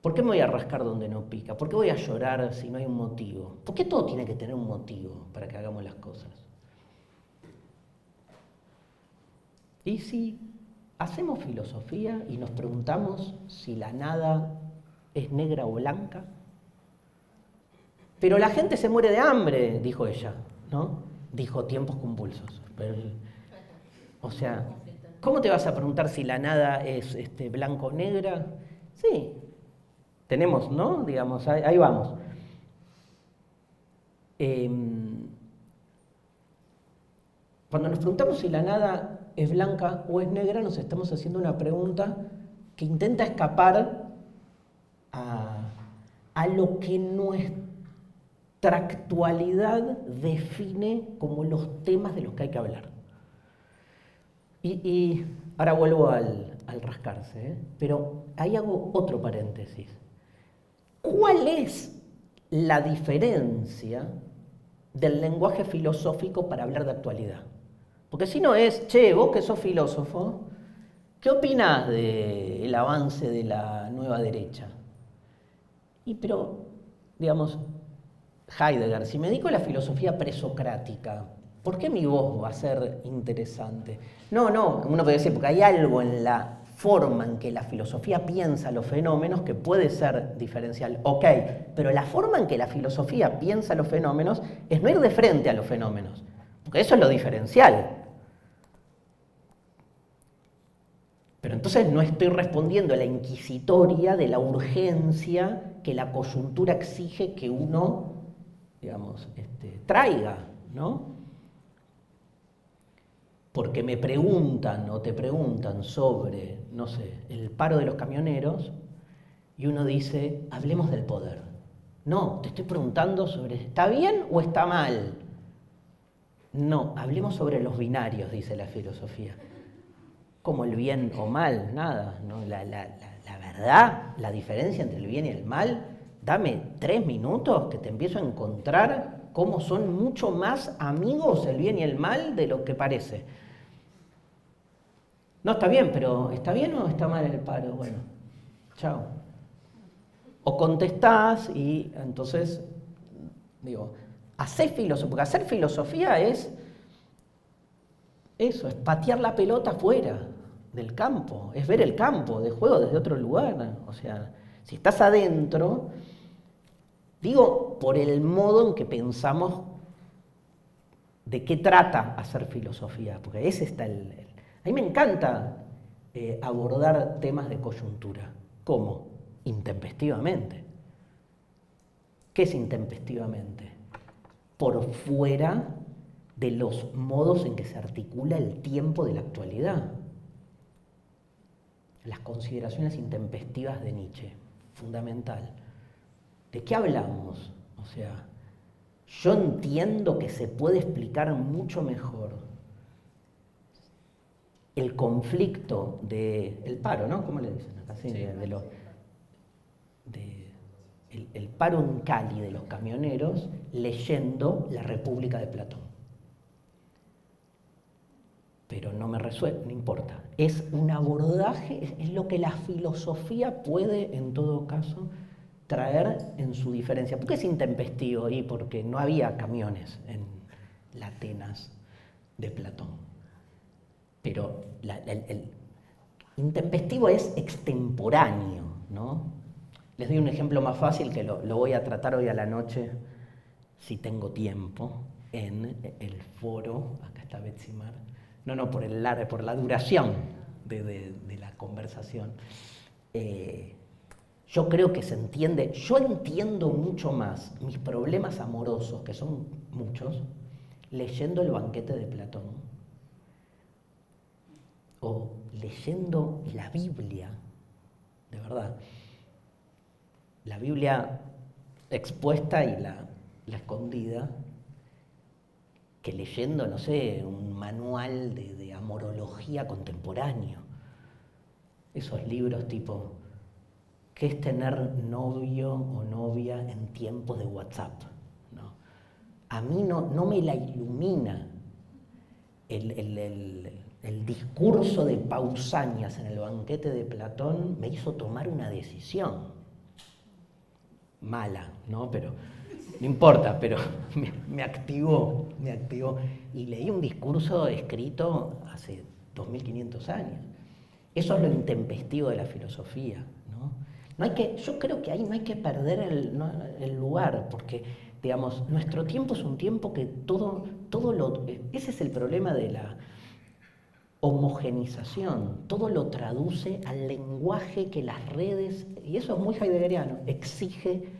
¿Por qué me voy a rascar donde no pica? ¿Por qué voy a llorar si no hay un motivo? ¿Por qué todo tiene que tener un motivo para que hagamos las cosas? Y si hacemos filosofía y nos preguntamos si la nada es negra o blanca, pero la gente se muere de hambre, dijo ella, ¿no? Dijo tiempos convulsos. O sea, ¿cómo te vas a preguntar si la nada es blanco o negra? Sí. Tenemos, ¿no? Digamos, ahí vamos. Cuando nos preguntamos si la nada es blanca o es negra, nos estamos haciendo una pregunta que intenta escapar a lo que nuestra actualidad define como los temas de los que hay que hablar. Y ahora vuelvo al rascarse, ¿eh? Pero ahí hago otro paréntesis. ¿Cuál es la diferencia del lenguaje filosófico para hablar de actualidad? Porque si no es, che, vos que sos filósofo, ¿qué opinás del avance de la nueva derecha? Pero, digamos, Heidegger, si me dedico a la filosofía presocrática, ¿por qué mi voz va a ser interesante? No, uno puede decir, porque hay algo en la forma en que la filosofía piensa los fenómenos que puede ser diferencial. Ok, pero la forma en que la filosofía piensa los fenómenos es no ir de frente a los fenómenos, porque eso es lo diferencial. Pero entonces no estoy respondiendo a la inquisitoria de la urgencia que la coyuntura exige que uno, digamos, traiga, ¿no? Porque me preguntan o te preguntan sobre, no sé, el paro de los camioneros y uno dice, hablemos del poder. No, te estoy preguntando sobre, ¿está bien o está mal? No, hablemos sobre los binarios, dice la filosofía. Como el bien o mal, nada. ¿No? La verdad, la diferencia entre el bien y el mal, dame 3 minutos que te empiezo a encontrar cómo son mucho más amigos el bien y el mal de lo que parece. No, está bien, pero ¿está bien o está mal el paro? Bueno, chao. O contestás y entonces, digo, hacé filosofía, porque hacer filosofía es eso, es patear la pelota fuera del campo, es ver el campo de juego desde otro lugar. O sea, si estás adentro, digo, por el modo en que pensamos de qué trata hacer filosofía, porque ese está a mí me encanta abordar temas de coyuntura. ¿Cómo? Intempestivamente. ¿Qué es intempestivamente? Por fuera de los modos en que se articula el tiempo de la actualidad. Las consideraciones intempestivas de Nietzsche, fundamental. ¿De qué hablamos? O sea, yo entiendo que se puede explicar mucho mejor el conflicto el paro, ¿no? ¿Cómo le dicen acá? Sí, el paro en Cali de los camioneros leyendo La República de Platón. Pero no me resuelve, no importa. Es un abordaje, es lo que la filosofía puede, en todo caso, traer en su diferencia. ¿Por qué es intempestivo? Y porque no había camiones en la Atenas de Platón. Pero el intempestivo es extemporáneo, ¿no? Les doy un ejemplo más fácil que lo voy a tratar hoy a la noche, si tengo tiempo, en el foro, acá está Betsy Mar, no, por la duración de la conversación. Yo creo que se entiende, yo entiendo mucho más mis problemas amorosos, que son muchos, leyendo El banquete de Platón, o leyendo la Biblia, de verdad. La Biblia expuesta y la escondida, que leyendo, no sé, un manual de amorología contemporáneo. Esos libros tipo, ¿qué es tener novio o novia en tiempos de WhatsApp? ¿No? A mí no me la ilumina el discurso de Pausanias en El banquete de Platón, me hizo tomar una decisión. Mala, ¿no? Pero no importa, pero me activó. Y leí un discurso escrito hace 2500 años. Eso es lo intempestivo de la filosofía, ¿no? Yo creo que ahí no hay que perder el lugar, porque, digamos, nuestro tiempo es un tiempo que ese es el problema de la homogenización, todo lo traduce al lenguaje que las redes, y eso es muy heideggeriano, exige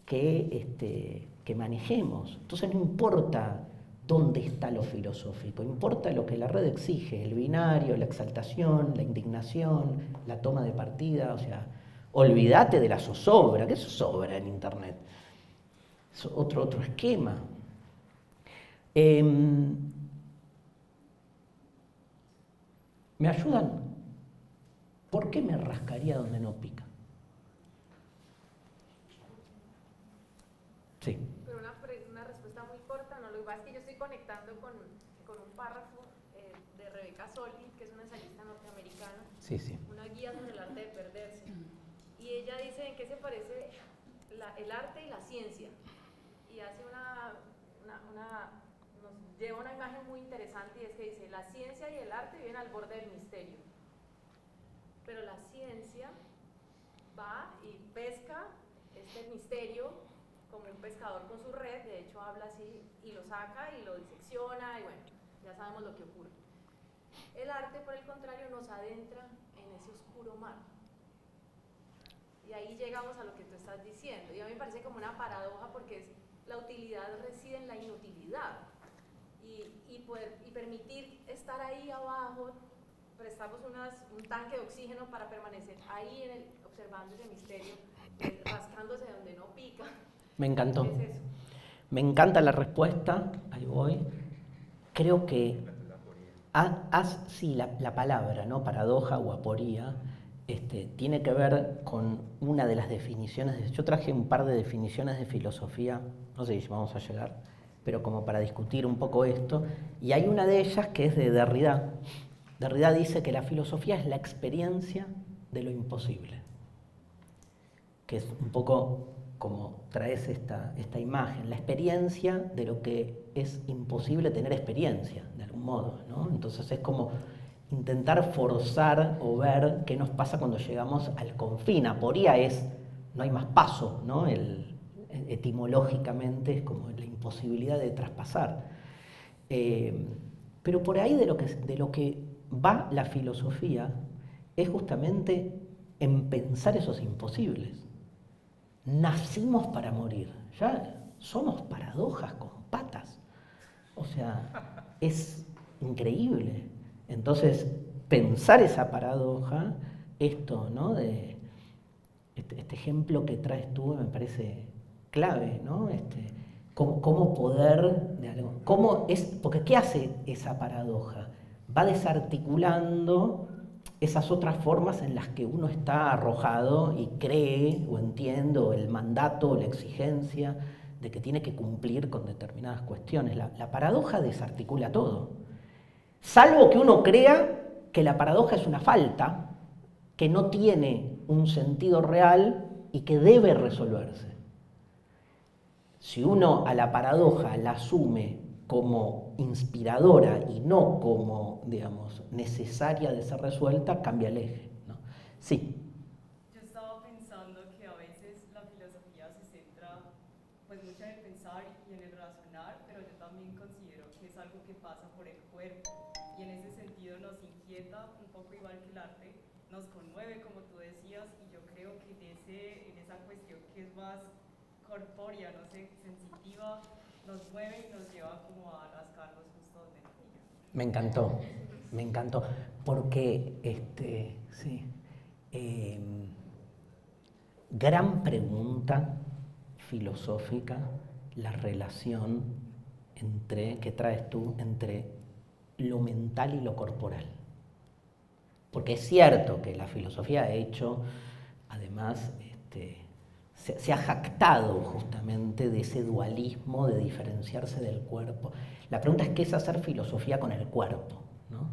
que manejemos. Entonces no importa dónde está lo filosófico, importa lo que la red exige, el binario, la exaltación, la indignación, la toma de partida, o sea, olvídate de la zozobra. ¿Qué zozobra en Internet? Es otro esquema. ¿Me ayudan? ¿Por qué me rascaría donde no pica? Sí. Pero una respuesta muy corta, no, lo que pasa es que yo estoy conectando con un párrafo de Rebecca Solnit, que es una ensayista norteamericana, Sí. una guía sobre el arte de perderse. Y ella dice en qué se parece el arte y la ciencia. Y hace nos lleva una imagen muy interesante, y es que dice, la ciencia y el arte viven al borde del misterio. Pero la ciencia va y pesca este misterio como un pescador con su red, de hecho habla así, y lo saca y lo disecciona, y bueno, ya sabemos lo que ocurre. El arte, por el contrario, nos adentra en ese oscuro mar. Y ahí llegamos a lo que tú estás diciendo. Y a mí me parece como una paradoja porque la utilidad reside en la inutilidad. Y permitir estar ahí abajo, prestamos un tanque de oxígeno para permanecer ahí observando ese misterio, rascándose donde no pica. Me encantó. ¿Qué es eso? Me encanta la respuesta, ahí voy. Creo que sí, la palabra, ¿no? Paradoja o aporía, tiene que ver con una de las definiciones. Yo traje un par de definiciones de filosofía, no sé si vamos a llegar, pero como para discutir un poco esto, y hay una de ellas que es de Derrida. Derrida dice que la filosofía es la experiencia de lo imposible, que es un poco como traes esta imagen, la experiencia de lo que es imposible tener experiencia, de algún modo, ¿no? Entonces es como intentar forzar o ver qué nos pasa cuando llegamos al confín. Aporía es, no hay más paso, ¿no? Etimológicamente es como la imposibilidad de traspasar. Pero por ahí de lo que va la filosofía es justamente en pensar esos imposibles. Nacimos para morir, ya somos paradojas con patas, o sea, es increíble. Entonces, pensar esa paradoja, esto, ¿no? De este ejemplo que traes tú me parece clave, ¿no? Cómo poder, porque ¿qué hace esa paradoja? Va desarticulando esas otras formas en las que uno está arrojado y cree o entiende el mandato o la exigencia de que tiene que cumplir con determinadas cuestiones. La paradoja desarticula todo, salvo que uno crea que la paradoja es una falta, que no tiene un sentido real y que debe resolverse. Si uno a la paradoja la asume como inspiradora y no como, digamos, necesaria de ser resuelta, cambia el eje, ¿no? Sí. Yo estaba pensando que a veces la filosofía se centra pues mucho en el pensar y en el razonar, pero yo también considero que es algo que pasa por el cuerpo y en ese sentido nos inquieta un poco igual que el arte, nos conmueve como tú decías, y yo creo que en esa cuestión que es más corpórea, no sé, sensitiva, nos mueve y nos lleva como a rascarnos justo donde no pica. Me encantó, porque sí, gran pregunta filosófica, la relación que traes tú entre lo mental y lo corporal. Porque es cierto que la filosofía ha hecho, además, se ha jactado justamente de ese dualismo de diferenciarse del cuerpo. La pregunta es qué es hacer filosofía con el cuerpo, ¿no?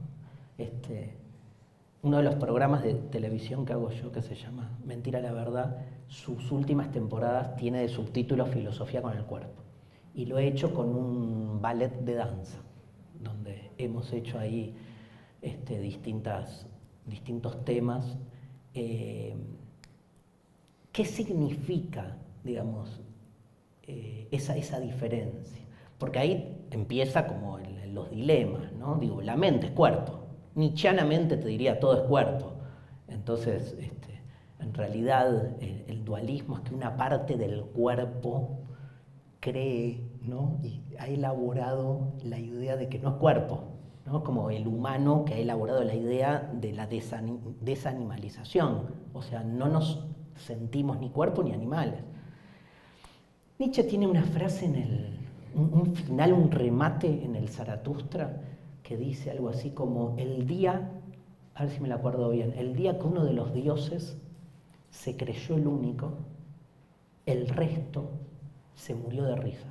Uno de los programas de televisión que hago yo, que se llama Mentira la Verdad, sus últimas temporadas tiene de subtítulo Filosofía con el cuerpo. Y lo he hecho con un ballet de danza, donde hemos hecho ahí distintos temas. ¿Qué significa, digamos, esa diferencia? Porque ahí empieza como los dilemas, ¿no? Digo, la mente es cuerpo. Nietzscheanamente te diría todo es cuerpo. Entonces, en realidad, el dualismo es que una parte del cuerpo cree, ¿no? Y ha elaborado la idea de que no es cuerpo, ¿no? Como el humano que ha elaborado la idea de la desanimalización. O sea, no nos sentimos ni cuerpo ni animales. Nietzsche tiene una frase un final, un remate en el Zaratustra, que dice algo así como el día, a ver si me lo acuerdo bien, el día que uno de los dioses se creyó el único, el resto se murió de risa.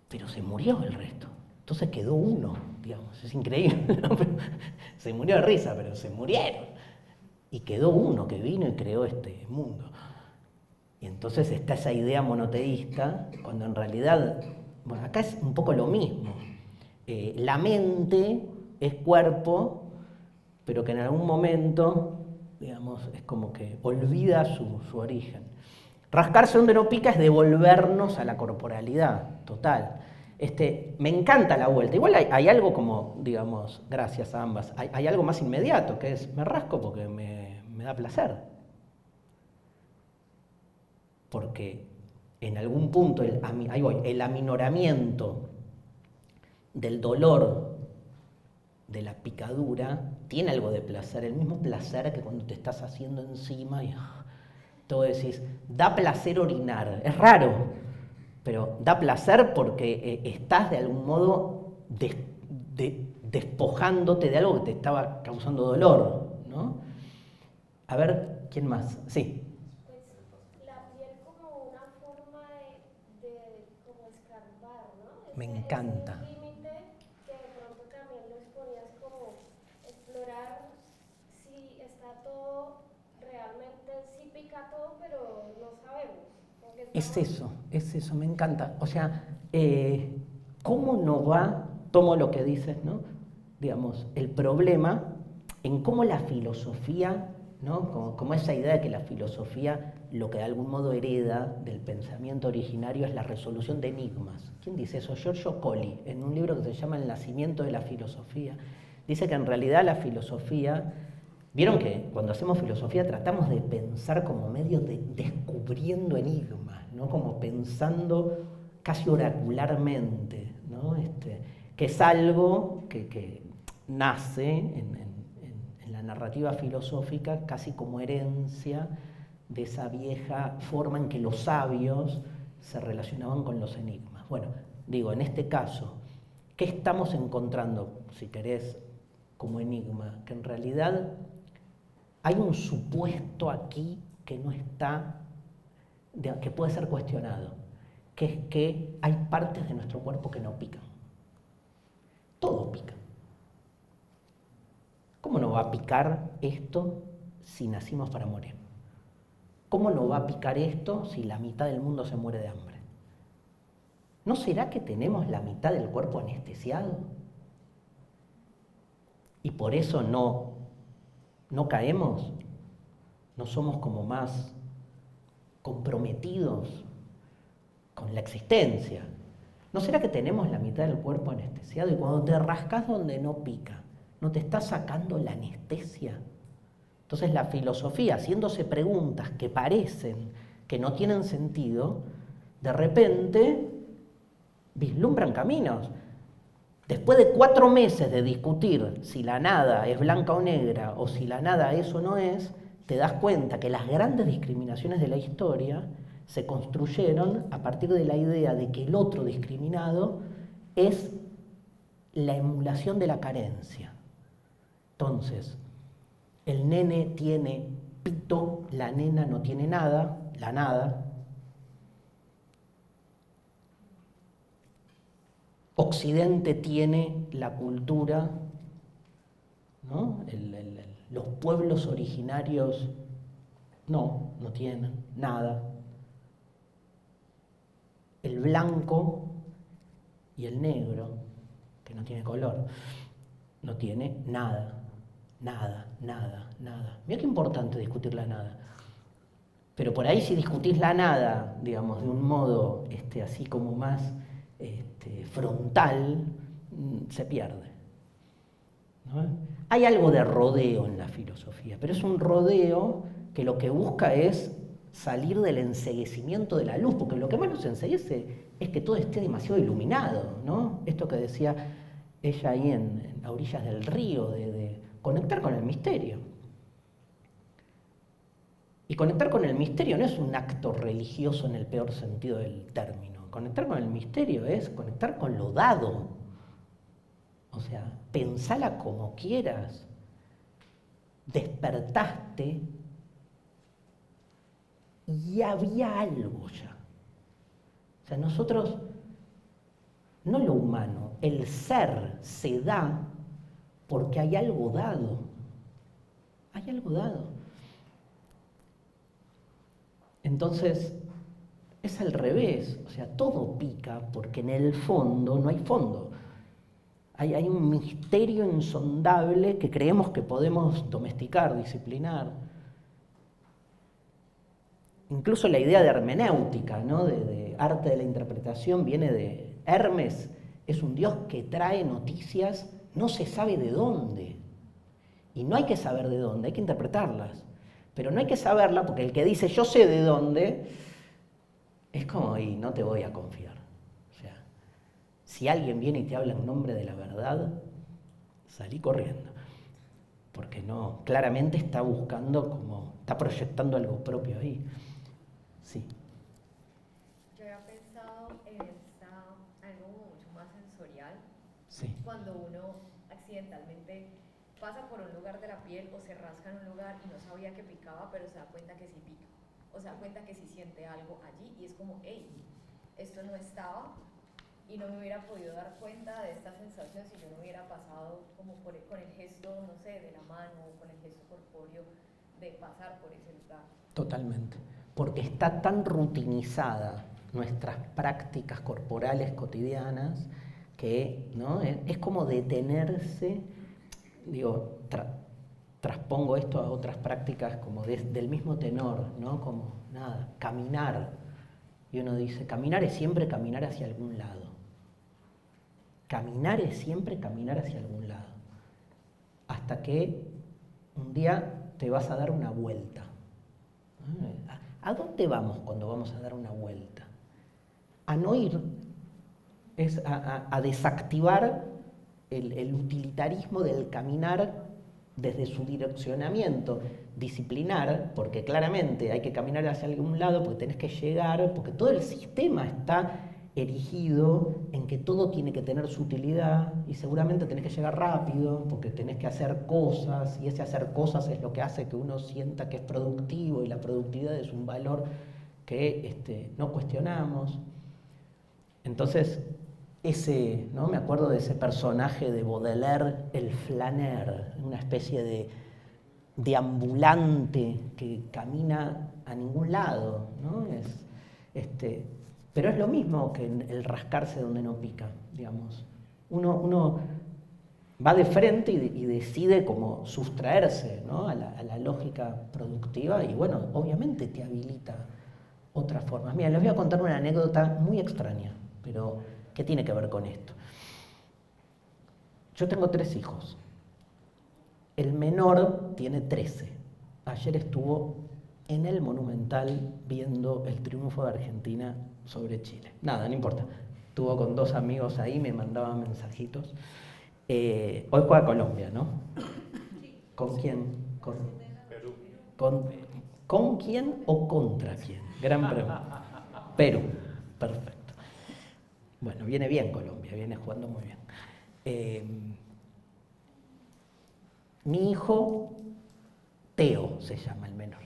Pero se murió el resto, entonces quedó uno, digamos, es increíble, ¿no? Se murió de risa, pero se murieron. Y quedó uno que vino y creó este mundo. Y entonces está esa idea monoteísta, cuando en realidad, bueno, acá es un poco lo mismo. La mente es cuerpo, pero que en algún momento, digamos, es como que olvida su origen. Rascarse donde no pica es devolvernos a la corporalidad, total. Me encanta la vuelta. Igual hay algo como, digamos, gracias a ambas, hay algo más inmediato, que es, me rasco porque me da placer. Porque en algún punto el aminoramiento del dolor, de la picadura, tiene algo de placer, el mismo placer que cuando te estás haciendo encima y todo decís, da placer orinar, es raro, pero da placer porque estás de algún modo despojándote de algo que te estaba causando dolor, ¿no? A ver, ¿quién más? Sí. Pues la piel como una forma de como escarbar, ¿no? Me encanta. Ese límite que de pronto también les ponías como explorar si está todo realmente, si pica todo, pero no sabemos. Es eso, me encanta. O sea, ¿cómo no va, tomo lo que dices, ¿no? Digamos, el problema en cómo la filosofía, ¿no? Como esa idea de que la filosofía lo que de algún modo hereda del pensamiento originario es la resolución de enigmas. ¿Quién dice eso? Giorgio Colli, en un libro que se llama El nacimiento de la filosofía, dice que en realidad la filosofía, vieron que cuando hacemos filosofía tratamos de pensar como medio de descubriendo enigmas, ¿no? Como pensando casi oracularmente, ¿no? Que es algo que nace en la narrativa filosófica casi como herencia de esa vieja forma en que los sabios se relacionaban con los enigmas. Bueno, digo, en este caso, ¿qué estamos encontrando, si querés, como enigma? Que en realidad hay un supuesto aquí que no está, que puede ser cuestionado, que es que hay partes de nuestro cuerpo que no pican. Todo pica. ¿Cómo no va a picar esto si nacimos para morir? ¿Cómo no va a picar esto si la mitad del mundo se muere de hambre? ¿No será que tenemos la mitad del cuerpo anestesiado? Y por eso no caemos, no somos como más comprometidos con la existencia. ¿No será que tenemos la mitad del cuerpo anestesiado y cuando te rascas donde no pica, no te está sacando la anestesia? Entonces la filosofía, haciéndose preguntas que parecen que no tienen sentido, de repente vislumbran caminos. Después de 4 meses de discutir si la nada es blanca o negra o si la nada es o no es, te das cuenta que las grandes discriminaciones de la historia se construyeron a partir de la idea de que el otro discriminado es la emulación de la carencia. Entonces, el nene tiene pito, la nena no tiene nada, la nada. Occidente tiene la cultura, ¿no? Los pueblos originarios no tienen nada. El blanco y el negro, que no tiene color, no tiene nada. Nada. Mira qué importante discutir la nada. Pero por ahí si discutís la nada, digamos, de un modo así como más frontal, se pierde, ¿no? Hay algo de rodeo en la filosofía, pero es un rodeo que lo que busca es salir del enceguecimiento de la luz, porque lo que más nos enceguece es que todo esté demasiado iluminado, ¿no? Esto que decía ella ahí en a orillas del río, de conectar con el misterio. Y conectar con el misterio no es un acto religioso en el peor sentido del término. Conectar con el misterio es conectar con lo dado. O sea, pensala como quieras. Despertaste y había algo ya. O sea, nosotros, no lo humano, el ser se da porque hay algo dado. Hay algo dado. Entonces, es al revés. O sea, todo pica porque en el fondo no hay fondo. Hay un misterio insondable que creemos que podemos domesticar, disciplinar. Incluso la idea de hermenéutica, ¿no? de arte de la interpretación, viene de Hermes, es un Dios que trae noticias, no se sabe de dónde. Y no hay que saber de dónde, hay que interpretarlas. Pero no hay que saberla porque el que dice yo sé de dónde, es como, y no te voy a confiar. O sea, si alguien viene y te habla en nombre de la verdad, salí corriendo. Porque no, claramente está buscando como, está proyectando algo propio ahí. Sí. Yo había pensado en algo mucho más sensorial. Sí. Cuando uno accidentalmente pasa por un lugar de la piel o se rasca en un lugar y no sabía que picaba, pero se da cuenta que sí pica. O se da cuenta que sí siente algo allí y es como, hey, esto no estaba y no me hubiera podido dar cuenta de esta sensación si yo no hubiera pasado como con el gesto, no sé, de la mano o con el gesto corpóreo de pasar por ese lugar. Totalmente. Porque está tan rutinizada nuestras prácticas corporales cotidianas que, ¿no?, es como detenerse, digo, traspongo esto a otras prácticas como del mismo tenor, ¿no? Como, nada, caminar. Y uno dice, caminar es siempre caminar hacia algún lado. Caminar es siempre caminar hacia algún lado. Hasta que un día te vas a dar una vuelta. ¿A dónde vamos cuando vamos a dar una vuelta? A no ir, es a desactivar el utilitarismo del caminar desde su direccionamiento disciplinar, porque claramente hay que caminar hacia algún lado, porque tenés que llegar, porque todo el sistema está erigido en que todo tiene que tener su utilidad y seguramente tenés que llegar rápido, porque tenés que hacer cosas y ese hacer cosas es lo que hace que uno sienta que es productivo y la productividad es un valor que no cuestionamos. Entonces, ¿no? Me acuerdo de ese personaje de Baudelaire, el flâneur, una especie de ambulante que camina a ningún lado, ¿no? Pero es lo mismo que el rascarse donde no pica, digamos. Uno va de frente y decide como sustraerse, ¿no?, a la lógica productiva y bueno, obviamente te habilita otras formas. Mira, les voy a contar una anécdota muy extraña, pero ¿qué tiene que ver con esto? Yo tengo 3 hijos. El menor tiene 13. Ayer estuvo en el Monumental viendo el triunfo de Argentina sobre Chile. Nada, no importa. Estuvo con 2 amigos ahí, me mandaban mensajitos. Hoy juega Colombia, ¿no? ¿Con quién? Perú. ¿Con quién o contra quién? Gran pregunta. Perú, perfecto. Bueno, viene bien Colombia, viene jugando muy bien. Mi hijo, Teo se llama el menor.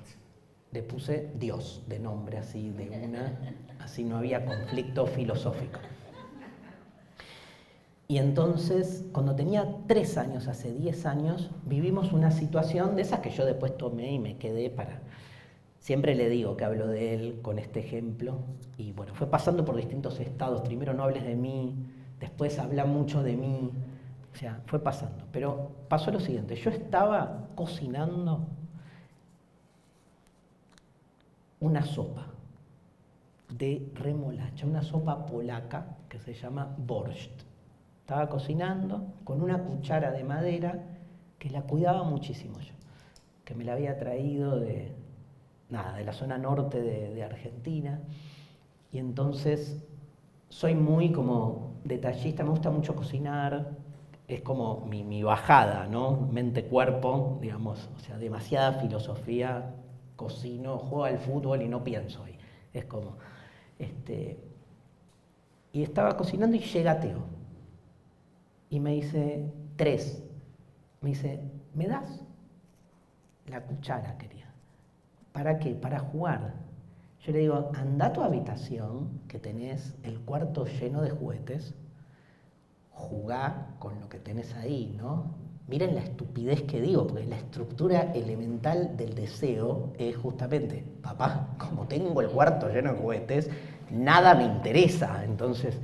Le puse Dios de nombre, así de una, así no había conflicto filosófico. Y entonces, cuando tenía 3 años, hace 10 años, vivimos una situación de esas que yo después tomé y me quedé para... Siempre le digo que hablo de él con este ejemplo. Y bueno, fue pasando por distintos estados. Primero no hables de mí, después habla mucho de mí. O sea, fue pasando. Pero pasó lo siguiente. Yo estaba cocinando una sopa de remolacha, una sopa polaca que se llama borscht. Estaba cocinando con una cuchara de madera que la cuidaba muchísimo yo, que me la había traído de la zona norte de Argentina. Y entonces soy muy como detallista, me gusta mucho cocinar, es como mi bajada, ¿no? Mente-cuerpo, digamos, o sea, demasiada filosofía, cocino, juego al fútbol y no pienso ahí. Es como, y estaba cocinando y llega Teo. Y me dice, 3. Me dice, ¿me das? La cuchara quería. ¿Para qué? Para jugar. Yo le digo, anda a tu habitación, que tenés el cuarto lleno de juguetes, jugá con lo que tenés ahí, ¿no? Miren la estupidez que digo, porque la estructura elemental del deseo es justamente, papá, como tengo el cuarto lleno de juguetes, nada me interesa, entonces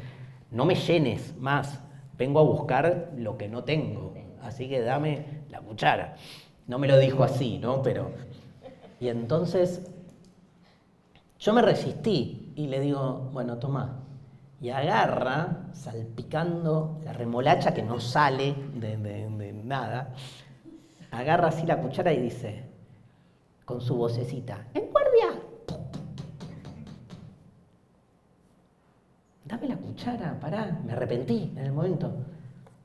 no me llenes más, vengo a buscar lo que no tengo, así que dame la cuchara. No me lo dijo así, ¿no? Pero... Y entonces yo me resistí y le digo, bueno, tomá. y agarra, salpicando la remolacha que no sale de nada, agarra así la cuchara y dice, con su vocecita, ¡en guardia! Dame la cuchara, pará, me arrepentí en el momento.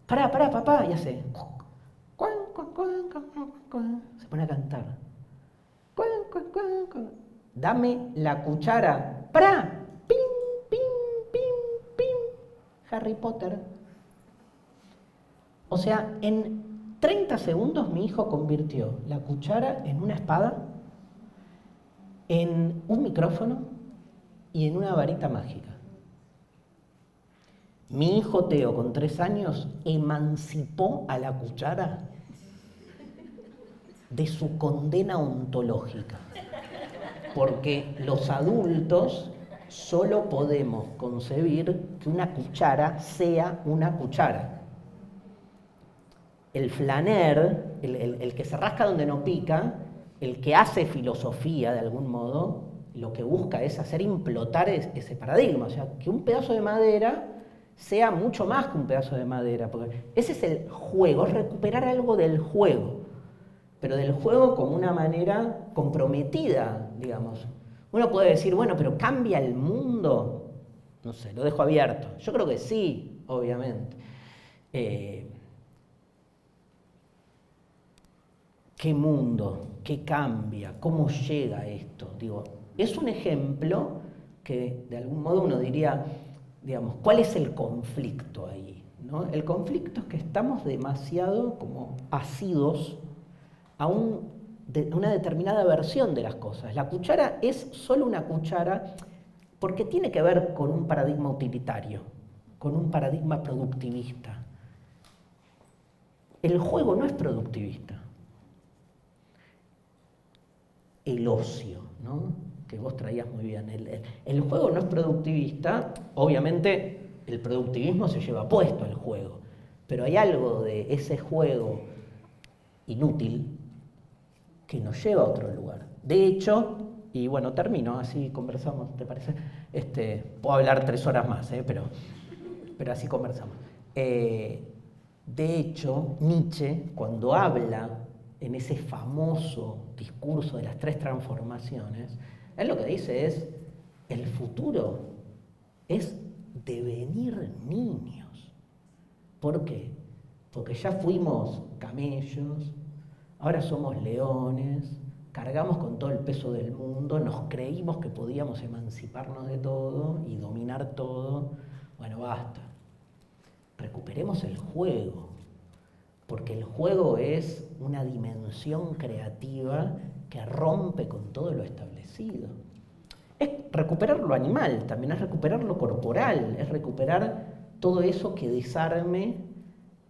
Pará, papá, y hace, se pone a cantar. Dame la cuchara, pará, pim, pim, pim, pim, Harry Potter. O sea, en 30 segundos mi hijo convirtió la cuchara en una espada, en un micrófono y en una varita mágica. Mi hijo Teo, con 3 años, emancipó a la cuchara de su condena ontológica. Porque los adultos solo podemos concebir que una cuchara sea una cuchara. El flaner, el que se rasca donde no pica, el que hace filosofía de algún modo, lo que busca es hacer implotar ese paradigma. O sea, que un pedazo de madera sea mucho más que un pedazo de madera. Porque ese es el juego, es recuperar algo del juego. Pero del juego como una manera comprometida, digamos. Uno puede decir, bueno, pero ¿cambia el mundo? No sé, lo dejo abierto. Yo creo que sí, obviamente. ¿Qué mundo? ¿Qué cambia? ¿Cómo llega esto? Digo, es un ejemplo que de algún modo uno diría, digamos, ¿cuál es el conflicto ahí? ¿No? El conflicto es que estamos demasiado como asidos a una determinada versión de las cosas. La cuchara es solo una cuchara porque tiene que ver con un paradigma utilitario, con un paradigma productivista. El juego no es productivista. El ocio, ¿no? Que vos traías muy bien. El juego no es productivista, obviamente el productivismo se lleva puesto al juego, pero hay algo de ese juego inútil que nos lleva a otro lugar. De hecho, y bueno, termino, así conversamos, ¿te parece? Puedo hablar 3 horas más, pero así conversamos. De hecho, Nietzsche, cuando habla en ese famoso discurso de las 3 transformaciones, él lo que dice es, el futuro es devenir niños. ¿Por qué? Porque ya fuimos camellos, ahora somos leones, cargamos con todo el peso del mundo, nos creímos que podíamos emanciparnos de todo y dominar todo. Bueno, basta. Recuperemos el juego, porque el juego es una dimensión creativa que rompe con todo lo establecido. Es recuperar lo animal, también es recuperar lo corporal, es recuperar todo eso que desarme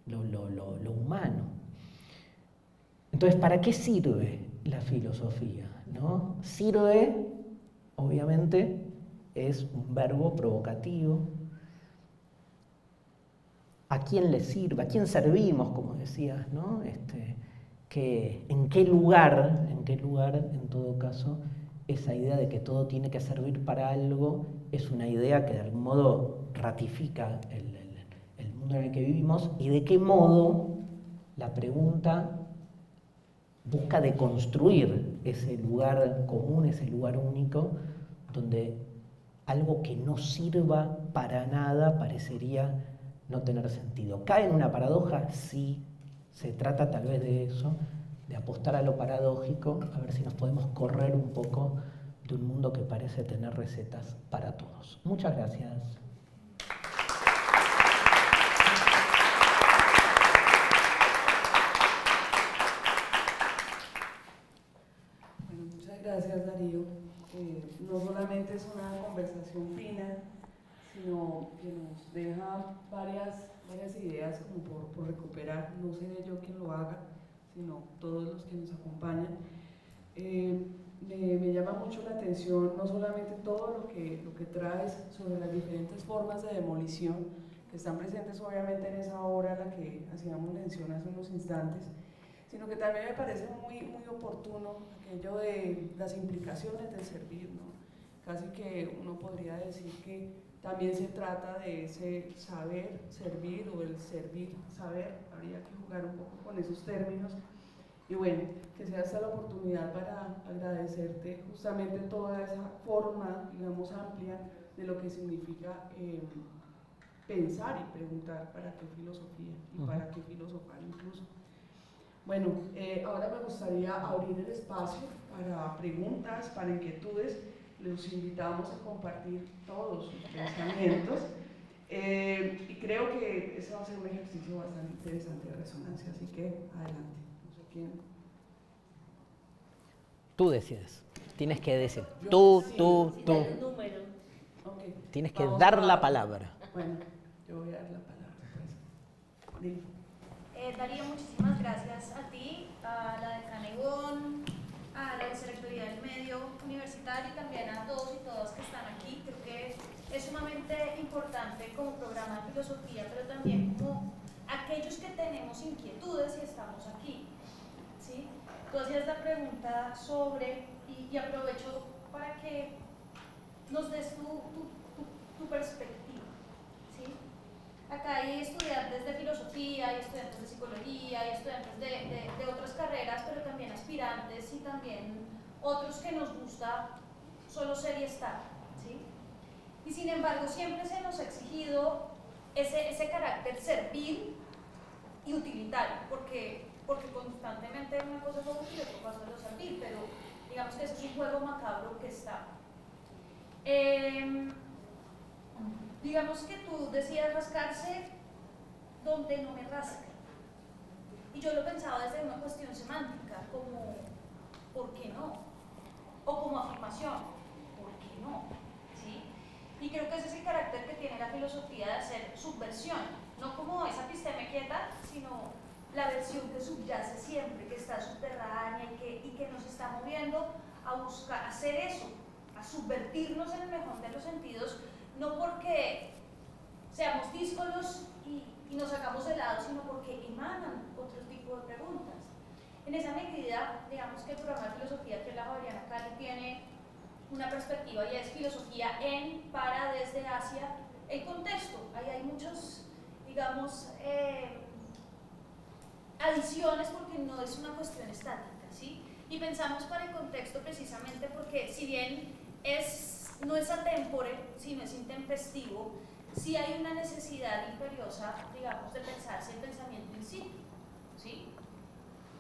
lo humano. Entonces, ¿para qué sirve la filosofía? ¿No? Sirve, obviamente, es un verbo provocativo. ¿A quién le sirve? ¿A quién servimos, como decías, ¿no? ¿En qué lugar, en todo caso, esa idea de que todo tiene que servir para algo es una idea que de algún modo ratifica el mundo en el que vivimos? ¿Y de qué modo la pregunta busca deconstruir ese lugar común, ese lugar único, donde algo que no sirva para nada parecería no tener sentido? ¿Cae en una paradoja? Sí, se trata tal vez de eso, de apostar a lo paradójico, a ver si nos podemos correr un poco de un mundo que parece tener recetas para todos. Muchas gracias. Gracias, Darío. No solamente es una conversación fina, sino que nos deja varias ideas como por recuperar. No seré yo quien lo haga, sino todos los que nos acompañan. Me llama mucho la atención no solamente todo lo que traes sobre las diferentes formas de demolición que están presentes obviamente en esa obra a la que hacíamos mención hace unos instantes, sino que también me parece muy oportuno aquello de las implicaciones del servir, ¿no? Casi que uno podría decir que también se trata de ese saber servir o el servir saber, habría que jugar un poco con esos términos. Y bueno, que sea esta la oportunidad para agradecerte justamente toda esa forma, digamos, amplia de lo que significa pensar y preguntar para qué filosofía y para qué filosofar incluso. Bueno, ahora me gustaría abrir el espacio para preguntas, para inquietudes. Los invitamos a compartir todos sus pensamientos y creo que ese va a ser un ejercicio bastante interesante de resonancia, así que adelante. No sé quién. Tú decides, tienes que decir. Yo Tú. Okay. Tienes que Vamos dar a- la palabra. Bueno, yo voy a dar la palabra, pues. Dile. Darío, muchísimas gracias a ti, a la decana Ivonne, a la vicerrectoría del medio universitario y también a todos y todas que están aquí. Creo que es sumamente importante como programa de filosofía, pero también como aquellos que tenemos inquietudes y estamos aquí, ¿sí? Tú hacías la pregunta sobre, y aprovecho para que nos des tu perspectiva, ¿sí? Acá hay estudiantes de filosofía, hay estudiantes de psicología, hay estudiantes de otras carreras, pero también aspirantes y también otros que nos gusta solo ser y estar, ¿sí? Y sin embargo siempre se nos ha exigido ese carácter servil y utilitario, porque constantemente una cosa es lo útil y otra cosa es lo servil, pero digamos que ese es un juego macabro que está. Digamos que tú decías rascarse donde no me rasca. Y yo lo pensaba desde una cuestión semántica, como ¿por qué no? O como afirmación, ¿por qué no? ¿Sí? Y creo que ese es el carácter que tiene la filosofía de hacer subversión, no como esa episteme quieta, sino la versión que subyace siempre, que está subterránea y que nos está moviendo a buscar hacer eso, a subvertirnos en el mejor de los sentidos, no porque seamos díscolos y nos sacamos de lado, sino porque emanan otro tipo de preguntas. En esa medida, digamos que el programa de filosofía que la Javeriana Cali tiene una perspectiva y es filosofía en, para, desde, hacia el contexto. Ahí hay muchos, digamos, adiciones porque no es una cuestión estática, ¿sí? Y pensamos para el contexto precisamente porque si bien no es atémpore, sino es intempestivo, sí hay una necesidad imperiosa, digamos, de pensarse el pensamiento in situ, ¿sí?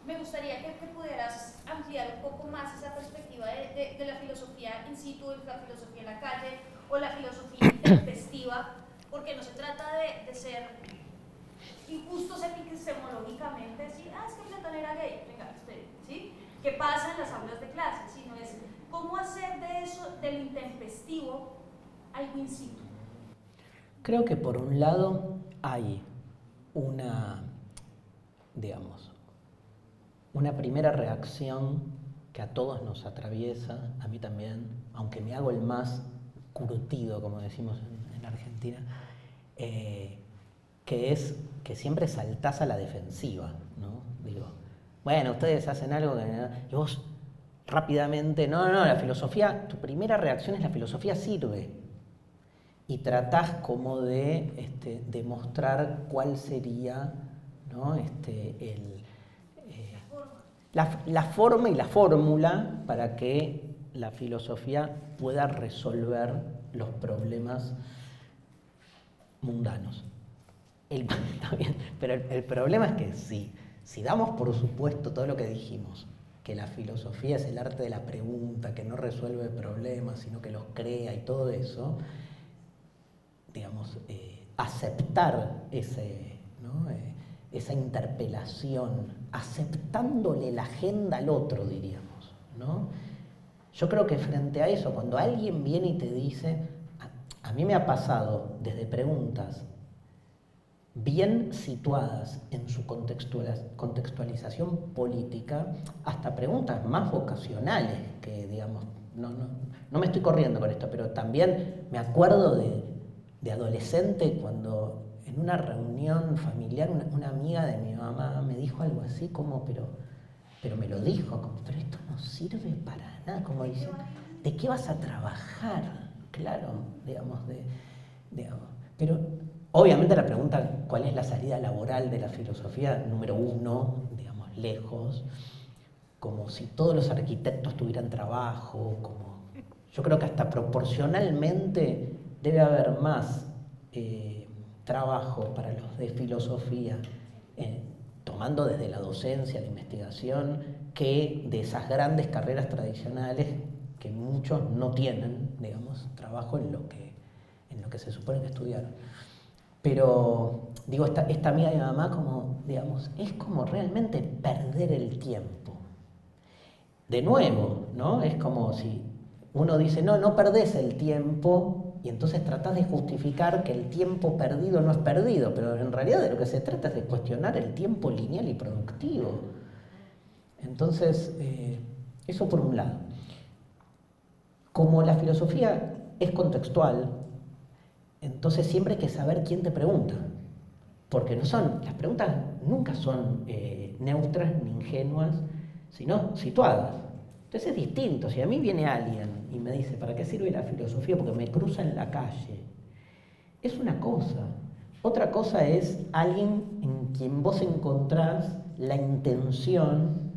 Me gustaría que pudieras ampliar un poco más esa perspectiva de la filosofía in situ, de la filosofía en la calle o la filosofía intempestiva, porque no se trata de ser injustos epistemológicamente, decir, es que Platón era gay, venga, espere, ¿sí? ¿Qué pasa en las aulas de clase? Sino es cómo hacer de eso, del intempestivo, algo in situ. Creo que por un lado hay una, digamos, una primera reacción que a todos nos atraviesa, a mí también, aunque me hago el más curtido, como decimos en Argentina, que es que siempre saltás a la defensiva, ¿no? Digo, bueno, ustedes hacen algo y vos rápidamente, no, la filosofía, tu primera reacción es la filosofía sirve. Y tratás como de demostrar cuál sería, ¿no? La forma y la fórmula para que la filosofía pueda resolver los problemas mundanos. Está bien, pero el problema es que si damos por supuesto todo lo que dijimos, que la filosofía es el arte de la pregunta, que no resuelve problemas, sino que los crea y todo eso, digamos, aceptar esa interpelación, aceptándole la agenda al otro, diríamos, ¿no? Yo creo que frente a eso, cuando alguien viene y te dice, a mí me ha pasado desde preguntas bien situadas en su contextualización política, hasta preguntas más vocacionales, que digamos, no me estoy corriendo con esto, pero también me acuerdo de adolescente cuando en una reunión familiar una amiga de mi mamá me dijo algo así como, pero me lo dijo, como, pero esto no sirve para nada, como diciendo, ¿de qué vas a trabajar? Claro, digamos, digamos. Pero obviamente la pregunta, ¿cuál es la salida laboral de la filosofía? Número uno, digamos, lejos, como si todos los arquitectos tuvieran trabajo, como... Yo creo que hasta proporcionalmente debe haber más trabajo para los de filosofía, tomando desde la docencia, la investigación, que de esas grandes carreras tradicionales que muchos no tienen, digamos, trabajo en lo que se supone que estudiaron. Pero, digo, esta amiga de mi mamá, como, digamos, es como realmente perder el tiempo. De nuevo, ¿no? Es como si uno dice, no perdés el tiempo, y entonces tratás de justificar que el tiempo perdido no es perdido, pero en realidad de lo que se trata es de cuestionar el tiempo lineal y productivo. Entonces, eso por un lado. Como la filosofía es contextual, entonces siempre hay que saber quién te pregunta, porque las preguntas nunca son neutras ni ingenuas, sino situadas. Entonces es distinto. Si a mí viene alguien y me dice, ¿para qué sirve la filosofía? Porque me cruza en la calle. Es una cosa. Otra cosa es alguien en quien vos encontrás la intención,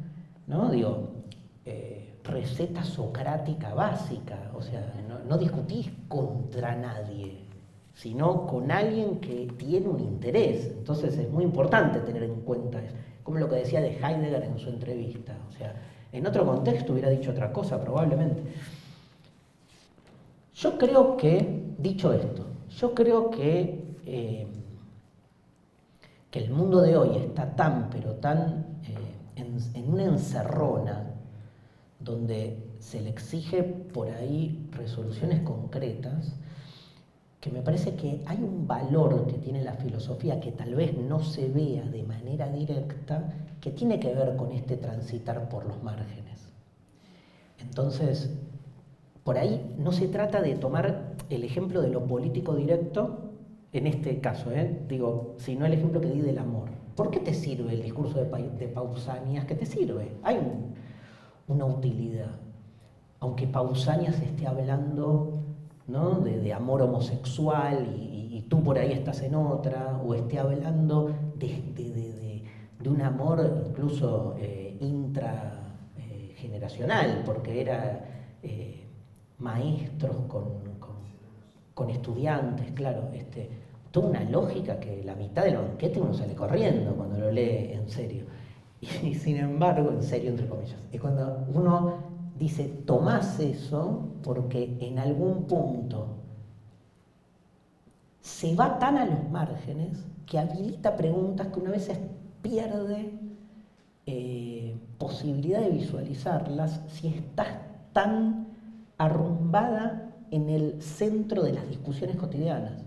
¿no? Digo, receta socrática básica. O sea, no discutís contra nadie, sino con alguien que tiene un interés. Entonces es muy importante tener en cuenta eso. Como lo que decía de Heidegger en su entrevista. O sea, en otro contexto hubiera dicho otra cosa, probablemente. Yo creo que, dicho esto, yo creo que el mundo de hoy está tan, pero tan en una encerrona donde se le exige por ahí resoluciones concretas, que me parece que hay un valor que tiene la filosofía que tal vez no se vea de manera directa, que tiene que ver con este transitar por los márgenes. Entonces, por ahí no se trata de tomar el ejemplo de lo político directo, en este caso, digo, sino el ejemplo que di del amor. ¿Por qué te sirve el discurso de Pausanias? ¿Qué te sirve? Hay una utilidad. Aunque Pausanias esté hablando, ¿no?, de amor homosexual y tú por ahí estás en otra, o esté hablando de un amor incluso intrageneracional, porque era maestros con estudiantes, claro, toda una lógica que la mitad del banquete uno sale corriendo cuando lo lee en serio. Y sin embargo, en serio entre comillas, es cuando uno dice, tomás eso porque en algún punto se va tan a los márgenes que habilita preguntas que una vez pierde posibilidad de visualizarlas si estás tan arrumbada en el centro de las discusiones cotidianas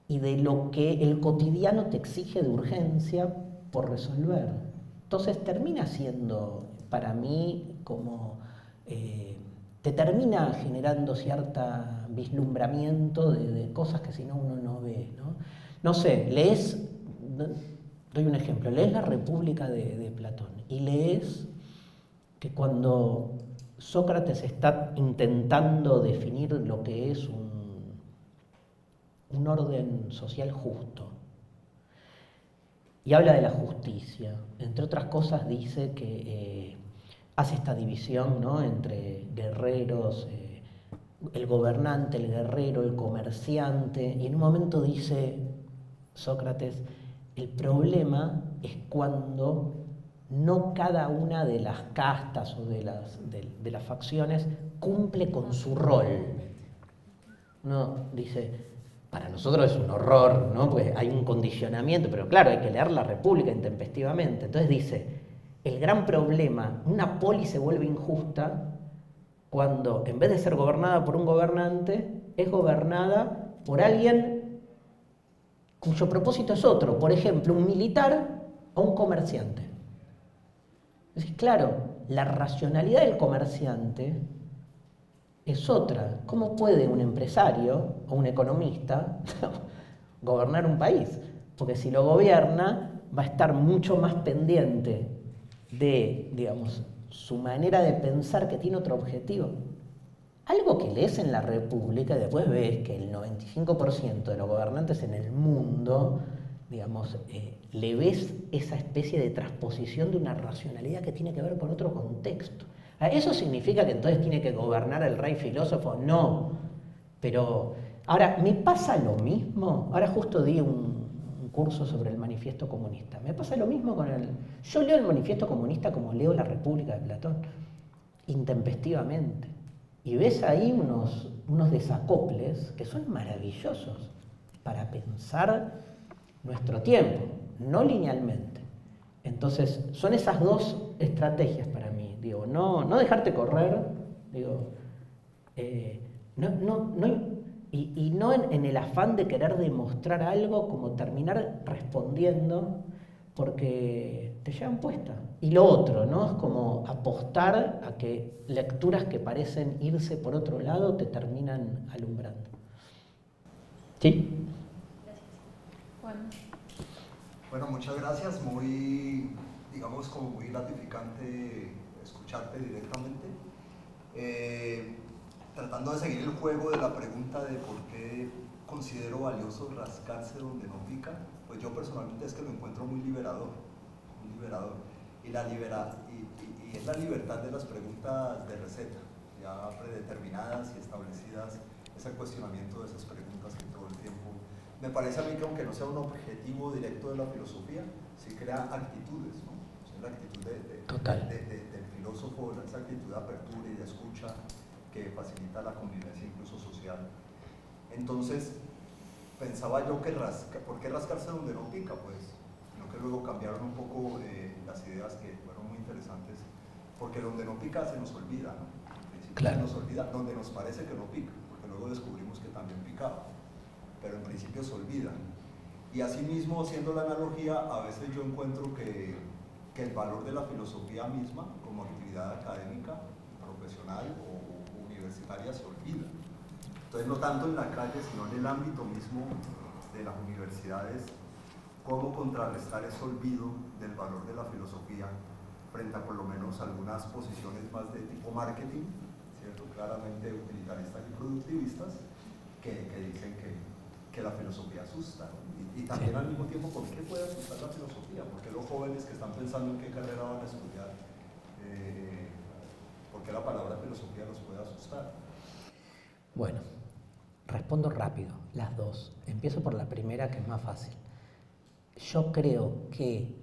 y de lo que el cotidiano te exige de urgencia por resolver. Entonces termina siendo, para mí, como te termina generando cierta vislumbramiento de cosas que si no uno no ve, ¿no? No sé, doy un ejemplo, lees La República de Platón y lees que cuando Sócrates está intentando definir lo que es un orden social justo, y habla de la justicia. Entre otras cosas dice que hace esta división, ¿no?, entre guerreros, el gobernante, el guerrero, el comerciante, y en un momento dice Sócrates, el problema es cuando no cada una de las castas o de las facciones cumple con su rol. No, dice, para nosotros es un horror, ¿no?, pues hay un condicionamiento, pero claro, hay que leer La República intempestivamente. Entonces dice, el gran problema, una polis se vuelve injusta cuando en vez de ser gobernada por un gobernante, es gobernada por alguien cuyo propósito es otro, por ejemplo, un militar o un comerciante. Entonces, claro, la racionalidad del comerciante es otra. ¿Cómo puede un empresario o un economista gobernar un país? Porque si lo gobierna, va a estar mucho más pendiente de, digamos, su manera de pensar, que tiene otro objetivo. algo que lees en la República y después ves que el 95% de los gobernantes en el mundo, digamos, le ves esa especie de transposición de una racionalidad que tiene que ver con otro contexto. ¿Eso significa que entonces tiene que gobernar el rey filósofo? No. Pero, ahora, ¿me pasa lo mismo? Ahora justo di un curso sobre el manifiesto comunista. Me pasa lo mismo con el... Yo leo el manifiesto comunista como leo la República de Platón, intempestivamente. Y ves ahí unos desacoples que son maravillosos para pensar nuestro tiempo, no linealmente. Entonces, son esas dos estrategias para mí. Digo, no dejarte correr, digo, y no en el afán de querer demostrar algo, como terminar respondiendo porque te llevan puesta. Y lo otro, ¿no? Es como apostar a que lecturas que parecen irse por otro lado te terminan alumbrando. ¿Sí? Juan. Bueno, muchas gracias. Muy, digamos, como muy gratificante escucharte directamente. Tratando de seguir el juego de la pregunta de por qué considero valioso rascarse donde no pica, pues yo personalmente es que lo encuentro muy liberador, muy liberador. Y es la libertad de las preguntas de receta, ya predeterminadas y establecidas, ese cuestionamiento de esas preguntas que todo el tiempo... Me parece a mí que aunque no sea un objetivo directo de la filosofía, sí crea actitudes, ¿no? O sea, la actitud del filósofo, esa actitud de apertura y de escucha que facilita la convivencia incluso social. Entonces, pensaba yo que ¿por qué rascarse donde no pica? Pues, sino que luego cambiaron un poco las ideas que fueron muy interesantes, porque donde no pica se nos olvida, ¿no? En principio claro. Se nos olvida donde nos parece que no pica, porque luego descubrimos que también picaba, pero en principio se olvidan. Y asimismo, haciendo la analogía, a veces yo encuentro que el valor de la filosofía misma, como actividad académica, profesional o universitaria, se olvida. Entonces, no tanto en la calle, sino en el ámbito mismo de las universidades, cómo contrarrestar ese olvido del valor de la filosofía frente a por lo menos algunas posiciones más de tipo marketing, ¿cierto? Claramente utilitaristas y productivistas, que dicen que la filosofía asusta, ¿no? Y también al mismo tiempo, ¿por qué puede asustar la filosofía? ¿Por qué los jóvenes que están pensando en qué carrera van a estudiar, por qué la palabra filosofía los puede asustar? Bueno, respondo rápido, las dos. Empiezo por la primera, que es más fácil. Yo creo que,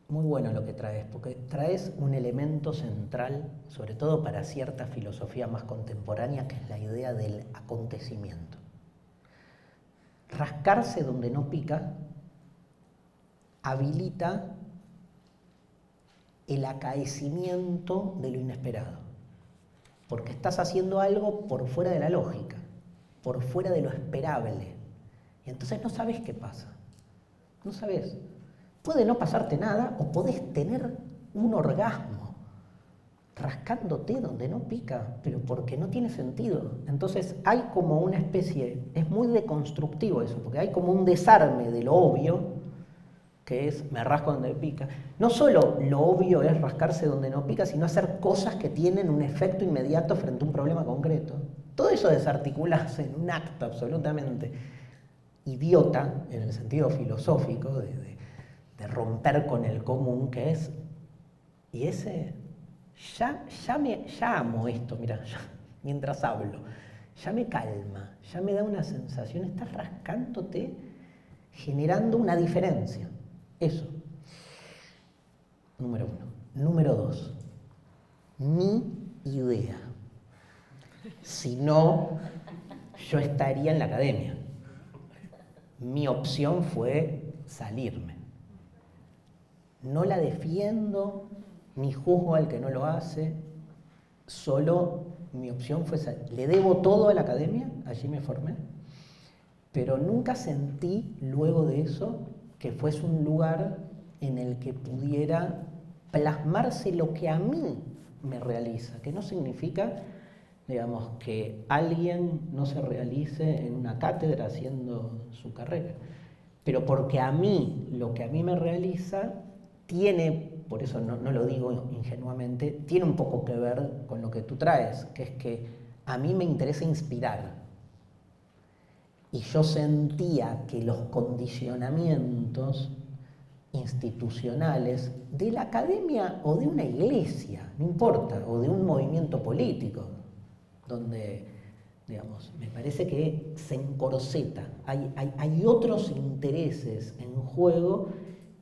muy bueno lo que traes, porque traes un elemento central, sobre todo para cierta filosofía más contemporánea, que es la idea del acontecimiento. Rascarse donde no pica habilita el acaecimiento de lo inesperado, porque estás haciendo algo por fuera de la lógica, por fuera de lo esperable, y entonces no sabes qué pasa, no sabes. Puede no pasarte nada o podés tener un orgasmo rascándote donde no pica, pero porque no tiene sentido. Entonces hay como una especie, es muy deconstructivo eso, porque hay como un desarme de lo obvio, que es me rasco donde pica. No solo lo obvio es rascarse donde no pica, sino hacer cosas que tienen un efecto inmediato frente a un problema concreto. Todo eso desarticularse en un acto absolutamente idiota, en el sentido filosófico, de romper con el común, que es, y ese, ya amo esto, mira, mientras hablo, ya me calma, ya me da una sensación, estás rascándote, generando una diferencia. Eso. Número uno. Número dos. Mi idea. Si no, yo estaría en la academia. Mi opción fue salirme. No la defiendo, ni juzgo al que no lo hace, solo mi opción fue salir. Le debo todo a la academia, allí me formé, pero nunca sentí luego de eso que fuese un lugar en el que pudiera plasmarse lo que a mí me realiza, que no significa, digamos, que alguien no se realice en una cátedra haciendo su carrera, pero porque a mí, lo que a mí me realiza, tiene por eso no lo digo ingenuamente, tiene un poco que ver con lo que tú traes, que es que a mí me interesa inspirar. Y yo sentía que los condicionamientos institucionales de la academia o de una iglesia, no importa, o de un movimiento político, donde, digamos, me parece que se encorseta. Hay otros intereses en juego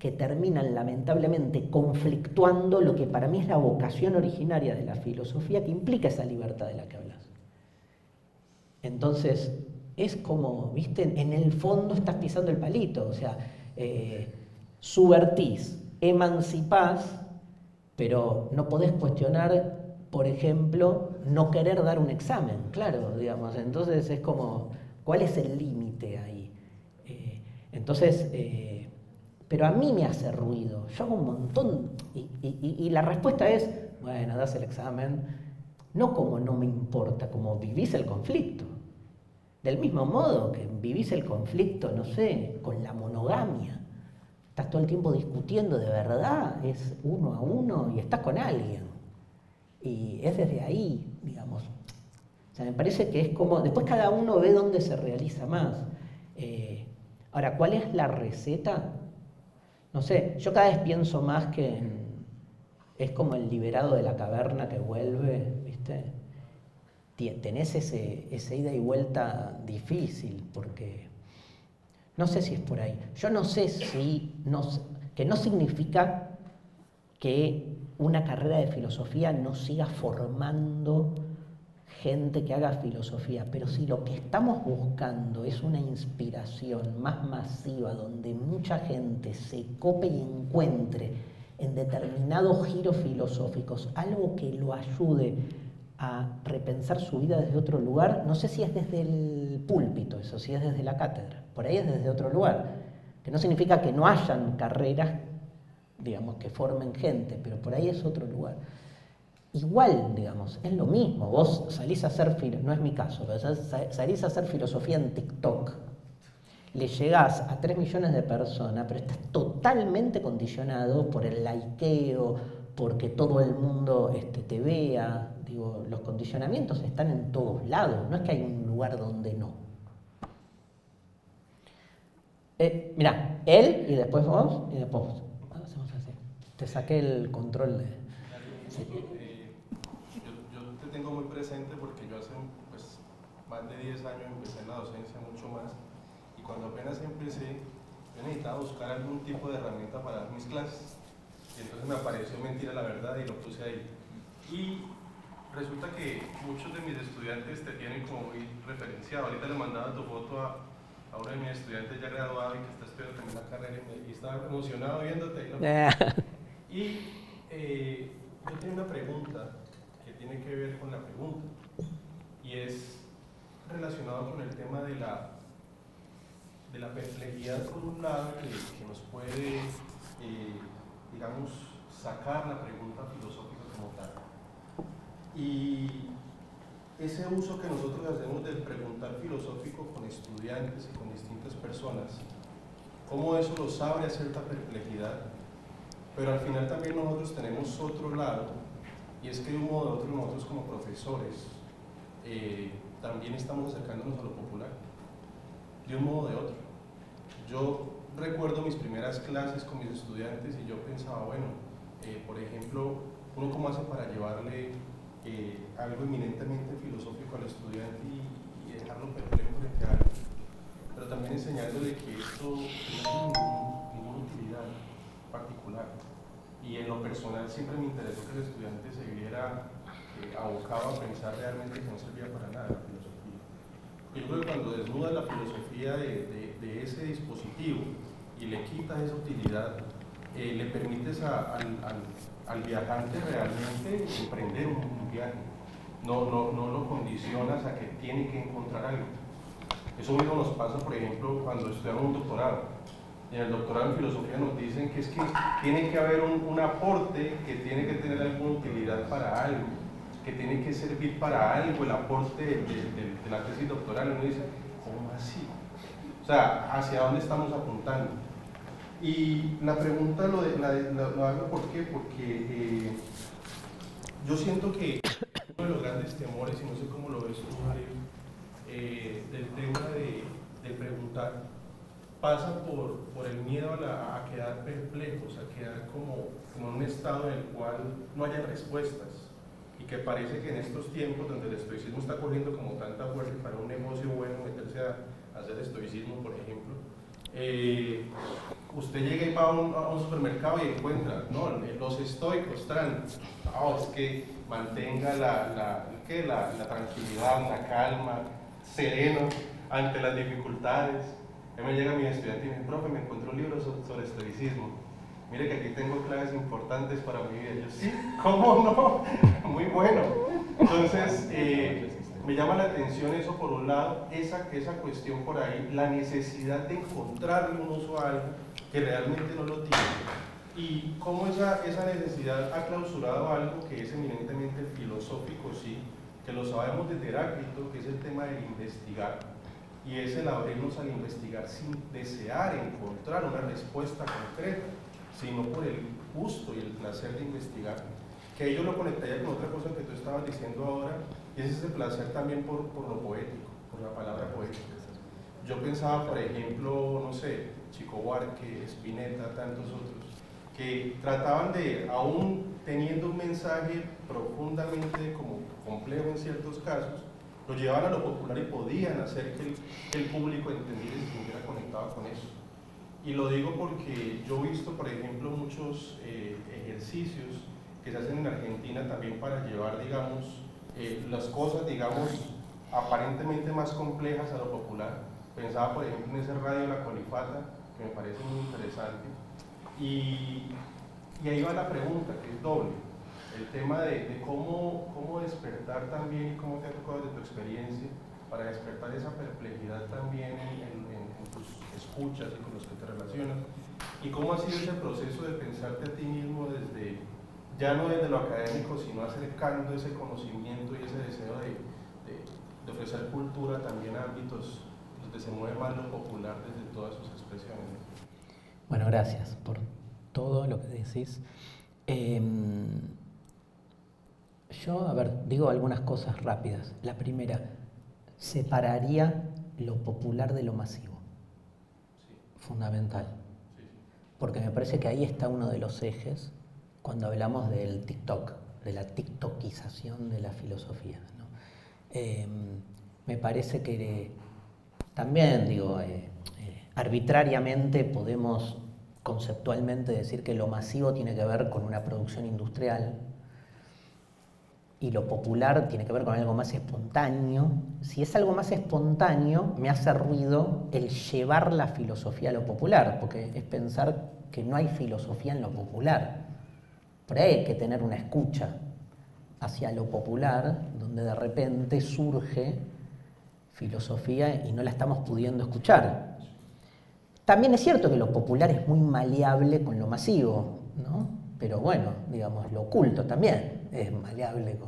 que terminan lamentablemente conflictuando lo que para mí es la vocación originaria de la filosofía, que implica esa libertad de la que hablas. Entonces, es como, ¿viste? En el fondo estás pisando el palito, o sea, subvertís, emancipás, pero no podés cuestionar, por ejemplo, no querer dar un examen, claro, digamos. Entonces es como, ¿cuál es el límite ahí? Pero a mí me hace ruido, yo hago un montón, y la respuesta es, bueno, das el examen, no como no me importa, como vivís el conflicto. Del mismo modo que vivís el conflicto, no sé, con la monogamia. Estás todo el tiempo discutiendo de verdad, es uno a uno y estás con alguien. Y es desde ahí, digamos. O sea, me parece que es como, después cada uno ve dónde se realiza más. Ahora, ¿cuál es la receta? No sé, yo cada vez pienso más que es como el liberado de la caverna que vuelve, ¿viste? Tenés ese ida y vuelta difícil, porque no sé si es por ahí. Yo no sé si, que no significa que una carrera de filosofía no siga formando gente que haga filosofía, pero si lo que estamos buscando es una inspiración más masiva, donde mucha gente se cope y encuentre en determinados giros filosóficos algo que lo ayude a repensar su vida desde otro lugar, no sé si es desde el púlpito eso, si es desde la cátedra, por ahí es desde otro lugar, que no significa que no hayan carreras, digamos, que formen gente, pero por ahí es otro lugar. Igual, digamos, es lo mismo, vos salís a hacer, no es mi caso, pero salís a hacer filosofía en TikTok, le llegás a 3 millones de personas, pero estás totalmente condicionado por el likeo, porque todo el mundo te vea. Digo, los condicionamientos están en todos lados, no es que hay un lugar donde no. Mirá, él y después vos y después vos. Hacemos así. Te saqué el control de... Sí. Yo te tengo muy presente porque yo hace más de 10 años empecé en la docencia, mucho más, y cuando apenas empecé, yo necesitaba buscar algún tipo de herramienta para dar mis clases, y entonces me apareció Mentira la Verdad y lo puse ahí. Y resulta que muchos de mis estudiantes te tienen como muy referenciado. Ahorita le mandaba tu foto a uno de mis estudiantes ya graduado y que está estudiando también la carrera y estaba emocionado viéndote. Y yo tengo una pregunta que tiene que ver con la pregunta y es relacionado con el tema de la perplejidad por un lado que nos puede, digamos, sacar la pregunta filosófica como tal. Y ese uso que nosotros hacemos del preguntar filosófico con estudiantes y con distintas personas, cómo eso los abre a cierta perplejidad, pero al final también nosotros tenemos otro lado, y es que de un modo u otro nosotros como profesores también estamos acercándonos a lo popular, de un modo o de otro. Yo recuerdo mis primeras clases con mis estudiantes y yo pensaba, bueno, por ejemplo, ¿uno cómo hace para llevarle algo eminentemente filosófico al estudiante y dejarlo perplejo frente a algo? Pero también enseñándole que esto no tiene ninguna utilidad particular. Y en lo personal siempre me interesó que el estudiante se viera abocado a pensar realmente que no servía para nada la filosofía. Yo creo que cuando desnudas la filosofía de ese dispositivo y le quitas esa utilidad, le permites al viajante realmente emprender un viaje. No lo condicionas a que tiene que encontrar algo. Eso mismo nos pasa, por ejemplo, cuando estudiamos un doctorado. Y en el doctorado en filosofía nos dicen que es que tiene que haber un aporte que tiene que tener alguna utilidad para algo, que tiene que servir para algo el aporte de la tesis doctoral. Uno dice, ¿cómo así? O sea, ¿hacia dónde estamos apuntando? Y la pregunta lo hago ¿por qué? Porque yo siento que uno de los grandes temores, y no sé cómo lo ves tú, Mario, del tema de preguntar, pasa por el miedo a quedar perplejos, a quedar como en un estado en el cual no haya respuestas. Y que parece que en estos tiempos donde el estoicismo está cogiendo como tanta fuerza para un negocio bueno, meterse a hacer estoicismo, por ejemplo, usted llega y va a un supermercado y encuentra, no, los estoicos están, es que mantenga la tranquilidad, la calma, sereno ante las dificultades. A mí me llega mi estudiante y me dice, profe, me encontré un libro sobre estoicismo. Mire que aquí tengo claves importantes para mi vida. Yo, sí, ¿cómo no? Muy bueno. Entonces, me llama la atención eso por un lado, esa cuestión por ahí, la necesidad de encontrarle un uso a algo que realmente no lo tiene. Y cómo esa necesidad ha clausurado algo que es eminentemente filosófico, sí, que lo sabemos desde Heráclito, que es el tema del investigar. Y es el abrirnos al investigar sin desear encontrar una respuesta concreta, sino por el gusto y el placer de investigar. Que yo lo conectaría con otra cosa que tú estabas diciendo ahora, y es ese placer también por lo poético, por la palabra poética. Yo pensaba, por ejemplo, no sé, Chico Buarque, Spinetta, tantos otros, que trataban de, aún teniendo un mensaje profundamente como complejo en ciertos casos, lo llevaban a lo popular y podían hacer que el público entendiera y se sintiera conectado con eso. Y lo digo porque yo he visto, por ejemplo, muchos ejercicios que se hacen en Argentina también para llevar, digamos, las cosas, digamos, aparentemente más complejas a lo popular. Pensaba, por ejemplo, en ese radio La Colifata, que me parece muy interesante. Y ahí va la pregunta, que es doble. El tema de cómo despertar también, y cómo te ha tocado desde tu experiencia, para despertar esa perplejidad también en tus escuchas y con los que te relacionas, y cómo ha sido ese proceso de pensarte a ti mismo desde, ya no desde lo académico, sino acercando ese conocimiento y ese deseo de ofrecer cultura también a ámbitos donde se mueve más lo popular desde todas sus expresiones. Bueno, gracias por todo lo que decís. Yo, a ver, digo algunas cosas rápidas. La primera, separaría lo popular de lo masivo. Sí. Fundamental. Sí. Porque me parece que ahí está uno de los ejes cuando hablamos del TikTok, de la tiktokización de la filosofía, ¿no? Me parece que también, digo, arbitrariamente podemos conceptualmente decir que lo masivo tiene que ver con una producción industrial y lo popular tiene que ver con algo más espontáneo. Si es algo más espontáneo, me hace ruido el llevar la filosofía a lo popular, porque es pensar que no hay filosofía en lo popular. Por ahí hay que tener una escucha hacia lo popular, donde de repente surge filosofía y no la estamos pudiendo escuchar. También es cierto que lo popular es muy maleable con lo masivo, ¿no? Pero bueno, digamos, lo oculto también es maleable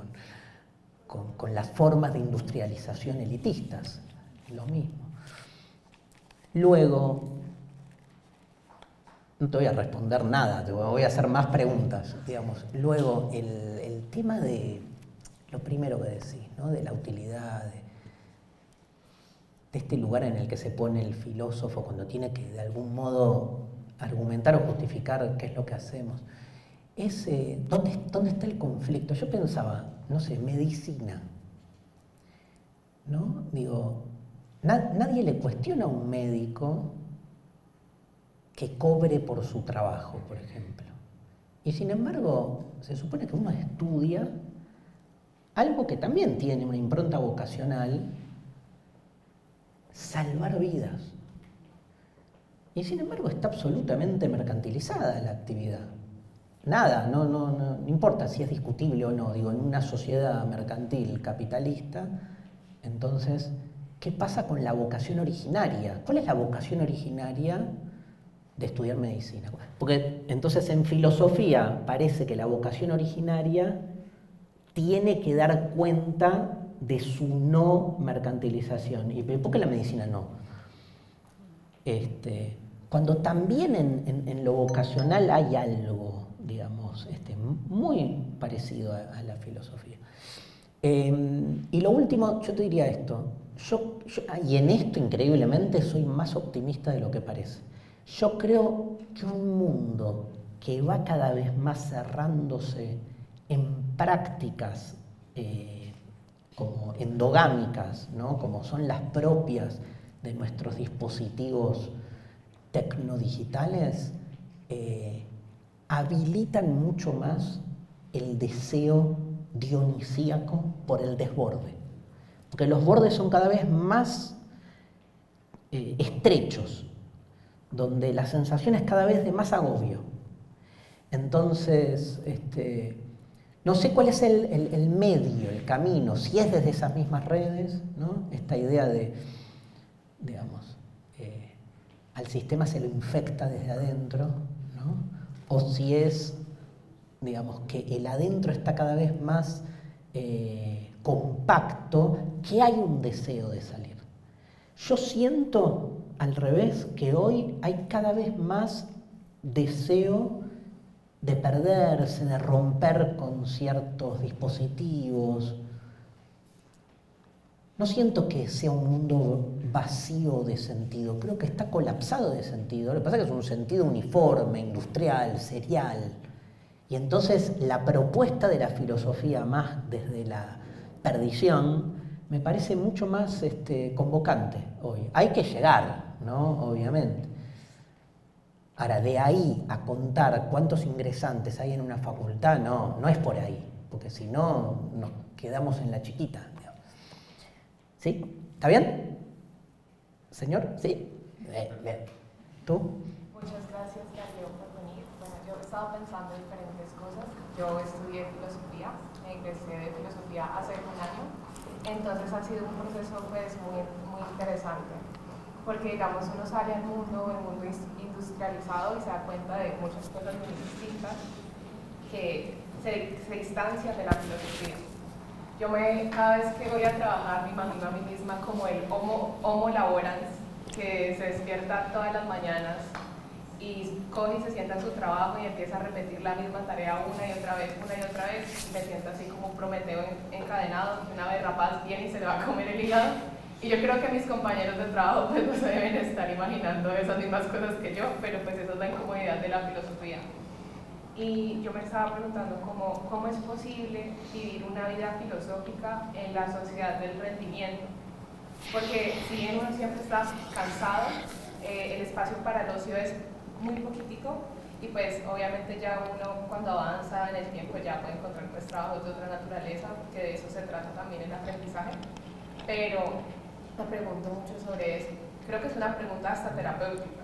con las formas de industrialización elitistas, lo mismo. Luego, no te voy a responder nada, te voy a hacer más preguntas, digamos. Luego, el tema de lo primero que decís, ¿no? De la utilidad, de este lugar en el que se pone el filósofo cuando tiene que de algún modo argumentar o justificar qué es lo que hacemos. ¿Dónde está el conflicto? Yo pensaba, no sé, medicina, ¿no? Digo, nadie le cuestiona a un médico que cobre por su trabajo, por ejemplo. Y sin embargo, se supone que uno estudia algo que también tiene una impronta vocacional, salvar vidas. Y sin embargo está absolutamente mercantilizada la actividad. Nada, no importa si es discutible o no, digo, en una sociedad mercantil capitalista, entonces, ¿qué pasa con la vocación originaria? ¿Cuál es la vocación originaria de estudiar medicina? Porque entonces en filosofía parece que la vocación originaria tiene que dar cuenta de su no mercantilización. ¿Y por qué la medicina no? cuando también en lo vocacional hay algo, digamos, muy parecido a la filosofía. Y lo último, yo te diría esto, y en esto increíblemente soy más optimista de lo que parece. Yo creo que un mundo que va cada vez más cerrándose en prácticas como endogámicas, ¿no? Como son las propias de nuestros dispositivos tecnodigitales, habilitan mucho más el deseo dionisíaco por el desborde. Porque los bordes son cada vez más estrechos, donde la sensación es cada vez de más agobio. Entonces, no sé cuál es el medio, el camino, si es desde esas mismas redes, ¿no? Esta idea de, digamos, al sistema se lo infecta desde adentro, ¿no? O si es, digamos, que el adentro está cada vez más compacto, que hay un deseo de salir. Yo siento, al revés, que hoy hay cada vez más deseo de perderse, de romper con ciertos dispositivos. No siento que sea un mundo vacío de sentido, creo que está colapsado de sentido. Lo que pasa es que es un sentido uniforme, industrial, serial. Y entonces la propuesta de la filosofía más desde la perdición me parece mucho más convocante hoy. Hay que llegar, ¿no? Obviamente. Ahora, de ahí a contar cuántos ingresantes hay en una facultad, no es por ahí, porque si no nos quedamos en la chiquita. ¿Sí? ¿Está bien? ¿Señor? ¿Sí? Bien. ¿Tú? Muchas gracias, Darío, por venir. Bueno, yo estaba pensando en diferentes cosas. Yo estudié filosofía, me ingresé de filosofía hace un año, entonces ha sido un proceso pues muy interesante, porque digamos uno sale al mundo, el mundo industrializado y se da cuenta de muchas cosas muy distintas que se distancian de la filosofía. Cada vez que voy a trabajar me imagino a mí misma como el homo laborans, que se despierta todas las mañanas y coge y se sienta en su trabajo y empieza a repetir la misma tarea una y otra vez, y me siento así como Prometeo encadenado, una vez rapaz viene y se le va a comer el hígado. Y yo creo que mis compañeros de trabajo pues no se deben estar imaginando esas mismas cosas que yo, pero pues esa es la incomodidad de la filosofía. Y yo me estaba preguntando cómo es posible vivir una vida filosófica en la sociedad del rendimiento. Porque si bien uno siempre está cansado, el espacio para el ocio es muy poquitico y pues obviamente ya uno cuando avanza en el tiempo ya puede encontrar pues trabajos de otra naturaleza, porque de eso se trata también el aprendizaje. Pero me pregunto mucho sobre eso. Creo que es una pregunta hasta terapéutica.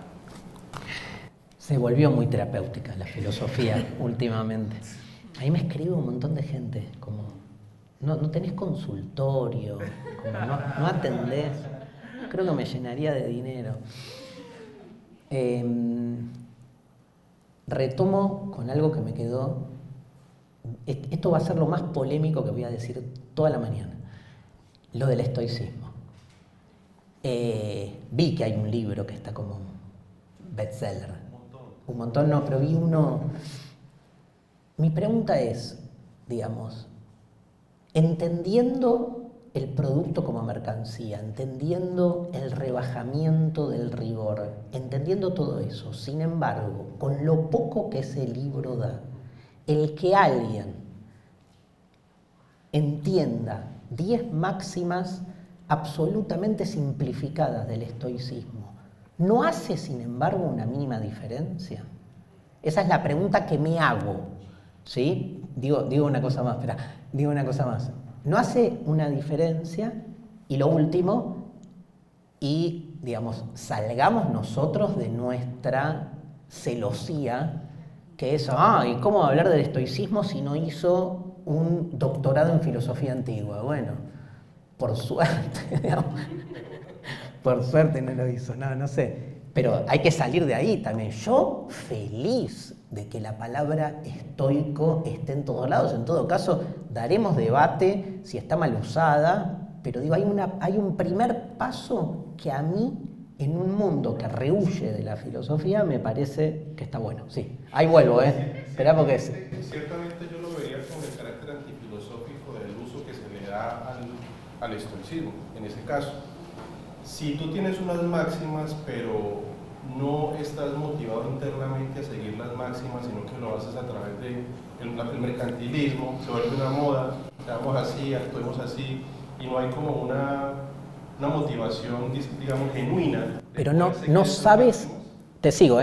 Se volvió muy terapéutica la filosofía últimamente. Ahí me escribe un montón de gente, como, no tenés consultorio, como no atendés. Creo que me llenaría de dinero. Retomo con algo que me quedó. Esto va a ser lo más polémico que voy a decir toda la mañana. Lo del estoicismo. Vi que hay un libro que está como bestseller. Un montón no, pero vi uno. Mi pregunta es, digamos, entendiendo el producto como mercancía, entendiendo el rebajamiento del rigor, entendiendo todo eso, sin embargo, con lo poco que ese libro da, el que alguien entienda 10 máximas absolutamente simplificadas del estoicismo, ¿no hace, sin embargo, una mínima diferencia? Esa es la pregunta que me hago, ¿sí? Digo una cosa más, digo una cosa más. ¿No hace una diferencia? Y lo último, digamos, salgamos nosotros de nuestra celosía, que es, ¿y cómo hablar del estoicismo si no hizo un doctorado en filosofía antigua? Bueno, por suerte, digamos. Por suerte no lo hizo, no sé. Pero hay que salir de ahí también. Yo feliz de que la palabra estoico esté en todos lados. En todo caso, daremos debate si está mal usada, pero digo, hay un primer paso que a mí en un mundo que rehuye de la filosofía, me parece que está bueno. Sí, ahí vuelvo, Esperá porque es... Ciertamente yo lo vería con el carácter antifilosófico del uso que se le da al estoicismo, en ese caso. Si tú tienes unas máximas, pero no estás motivado internamente a seguir las máximas, sino que lo haces a través del mercantilismo, se vuelve una moda, seamos así, actuemos así, y no hay como una motivación, digamos, genuina. Pero no sabes, te sigo,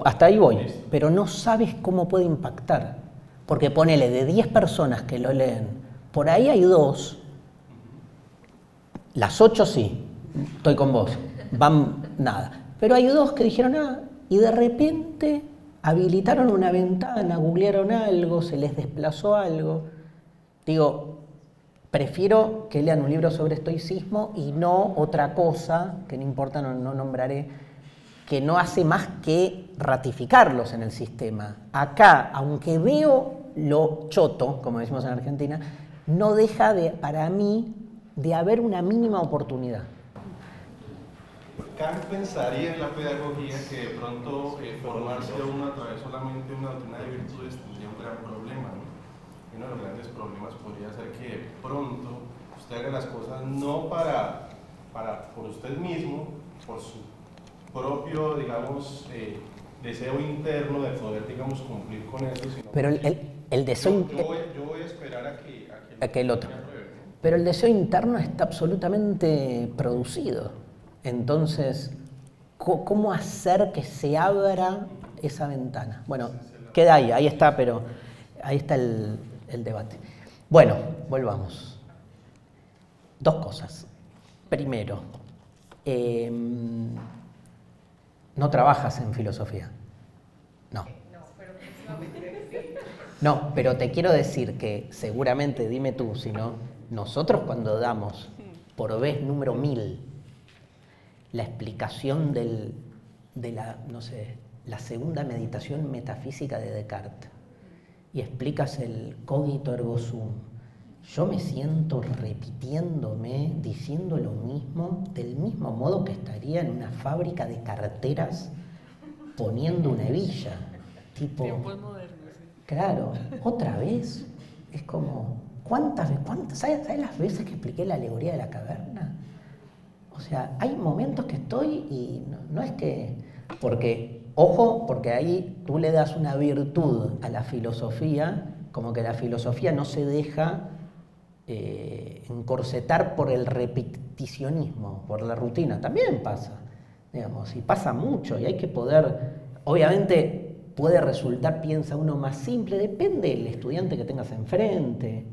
hasta ahí voy, pero no sabes cómo puede impactar. Porque ponele de 10 personas que lo leen, por ahí hay 2, las 8 sí, estoy con vos, van nada. Pero hay 2 que dijeron nada y de repente habilitaron una ventana, googlearon algo, se les desplazó algo. Digo, prefiero que lean un libro sobre estoicismo y no otra cosa, que no importa, no nombraré, que no hace más que ratificarlos en el sistema. Acá, aunque veo lo choto, como decimos en Argentina, no deja para mí de haber una mínima oportunidad. Kant pensaría en la pedagogía que de pronto formarse a uno a través solamente de una doctrina de virtudes tendría un gran problema, ¿no? Y uno de los grandes problemas podría ser que de pronto usted haga las cosas no por usted mismo, por su propio, digamos, deseo interno de poder, digamos, cumplir con eso, sino pero el deseo... Yo voy a esperar a que el otro. Pero el deseo interno está absolutamente producido. Entonces, ¿cómo hacer que se abra esa ventana? Bueno, queda ahí está, pero ahí está el debate. Bueno, volvamos. 2 cosas. Primero, no trabajas en filosofía. No. No, pero te quiero decir que seguramente, dime tú, si no, nosotros cuando damos por vez número 1000 la explicación de la segunda meditación metafísica de Descartes y explicas el cogito ergo sum, yo me siento repitiéndome, diciendo lo mismo, del mismo modo que estaría en una fábrica de carteras poniendo una hebilla. Tipo, tiempos modernos, sí. Claro, otra vez. Es como, ¿cuántas? ¿Sabes las veces que expliqué la alegoría de la caverna? O sea, hay momentos que estoy y no es que... Porque, ojo, porque ahí tú le das una virtud a la filosofía, como que la filosofía no se deja encorsetar por el repeticionismo, por la rutina. También pasa, digamos, y pasa mucho, y hay que poder... Obviamente puede resultar, piensa uno, más simple, depende del estudiante que tengas enfrente,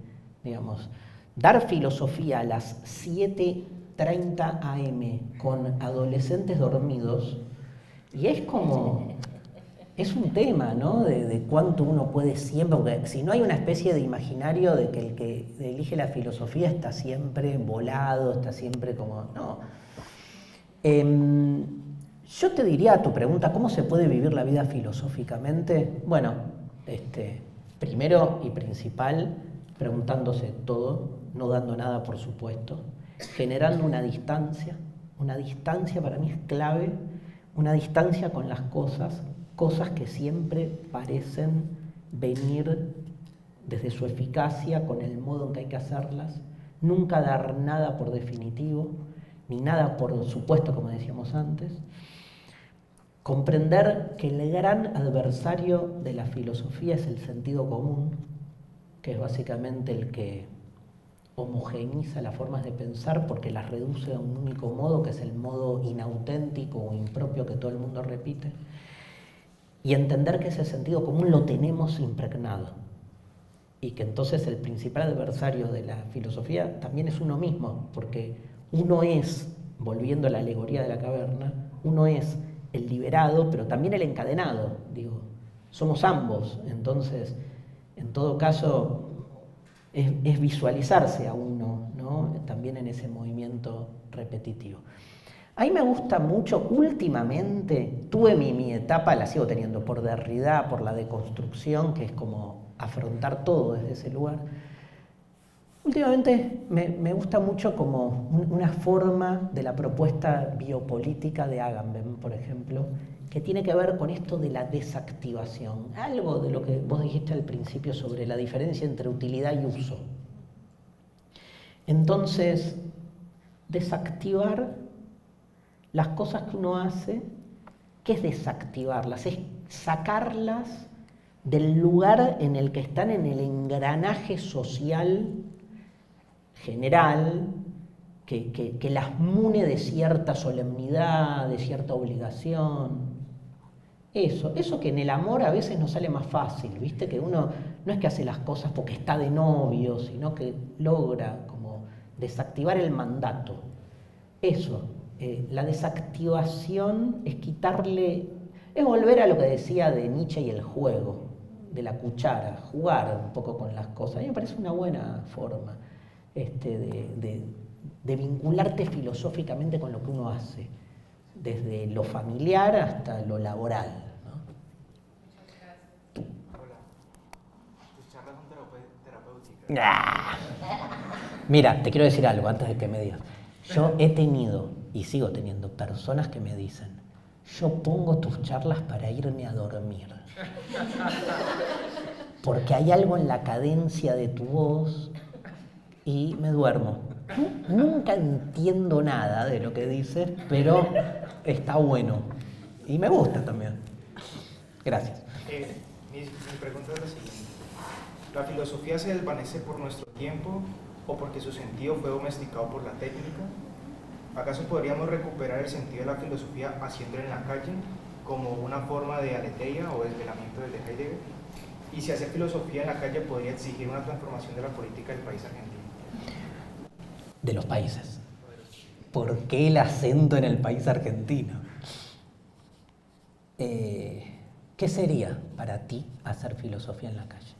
digamos. Dar filosofía a las 7:30 AM con adolescentes dormidos, y es como, es un tema, ¿no? De cuánto uno puede siempre, porque si no hay una especie de imaginario de que el que elige la filosofía está siempre volado, está siempre como, no. Yo te diría a tu pregunta, ¿cómo se puede vivir la vida filosóficamente? Bueno, primero y principal, preguntándose todo, no dando nada por supuesto, generando una distancia para mí es clave, una distancia con las cosas que siempre parecen venir desde su eficacia, con el modo en que hay que hacerlas, nunca dar nada por definitivo, ni nada por supuesto, como decíamos antes. Comprender que el gran adversario de la filosofía es el sentido común, que es básicamente el que homogeneiza las formas de pensar porque las reduce a un único modo, que es el modo inauténtico o impropio que todo el mundo repite, y entender que ese sentido común lo tenemos impregnado y que entonces el principal adversario de la filosofía también es uno mismo, porque uno es, volviendo a la alegoría de la caverna, uno es el liberado, pero también el encadenado, digo, somos ambos, entonces, en todo caso, es visualizarse a uno, ¿no? También en ese movimiento repetitivo. A mí me gusta mucho, últimamente, tuve mi etapa, la sigo teniendo, por Derrida, por la deconstrucción, que es como afrontar todo desde ese lugar. Últimamente me gusta mucho como una forma de la propuesta biopolítica de Agamben, por ejemplo, que tiene que ver con esto de la desactivación. Algo de lo que vos dijiste al principio sobre la diferencia entre utilidad y uso. Entonces, desactivar las cosas que uno hace, ¿qué es desactivarlas? Es sacarlas del lugar en el que están en el engranaje social general, que las mune de cierta solemnidad, de cierta obligación. Eso que en el amor a veces nos sale más fácil, ¿viste? Que uno no es que hace las cosas porque está de novio, sino que logra como desactivar el mandato. Eso, la desactivación es quitarle, es volver a lo que decía de Nietzsche y el juego, de la cuchara, jugar un poco con las cosas. A mí me parece una buena forma de vincularte filosóficamente con lo que uno hace, desde lo familiar hasta lo laboral, ¿no? Hola. ¿Tus charlas son terapéuticas? Mira, te quiero decir algo antes de que me digas. Yo he tenido y sigo teniendo personas que me dicen: yo pongo tus charlas para irme a dormir, porque hay algo en la cadencia de tu voz y me duermo. Nunca entiendo nada de lo que dices, pero está bueno. Y me gusta también. Gracias. Mi pregunta es la siguiente. ¿La filosofía se desvanece por nuestro tiempo o porque su sentido fue domesticado por la técnica? ¿Acaso podríamos recuperar el sentido de la filosofía haciéndolo en la calle, como una forma de aletheia o desvelamiento desde Heidegger? Y si hacer filosofía en la calle podría exigir una transformación de la política del país argentino. De los países. ¿Por qué el acento en el país argentino? ¿Qué sería para ti hacer filosofía en la calle?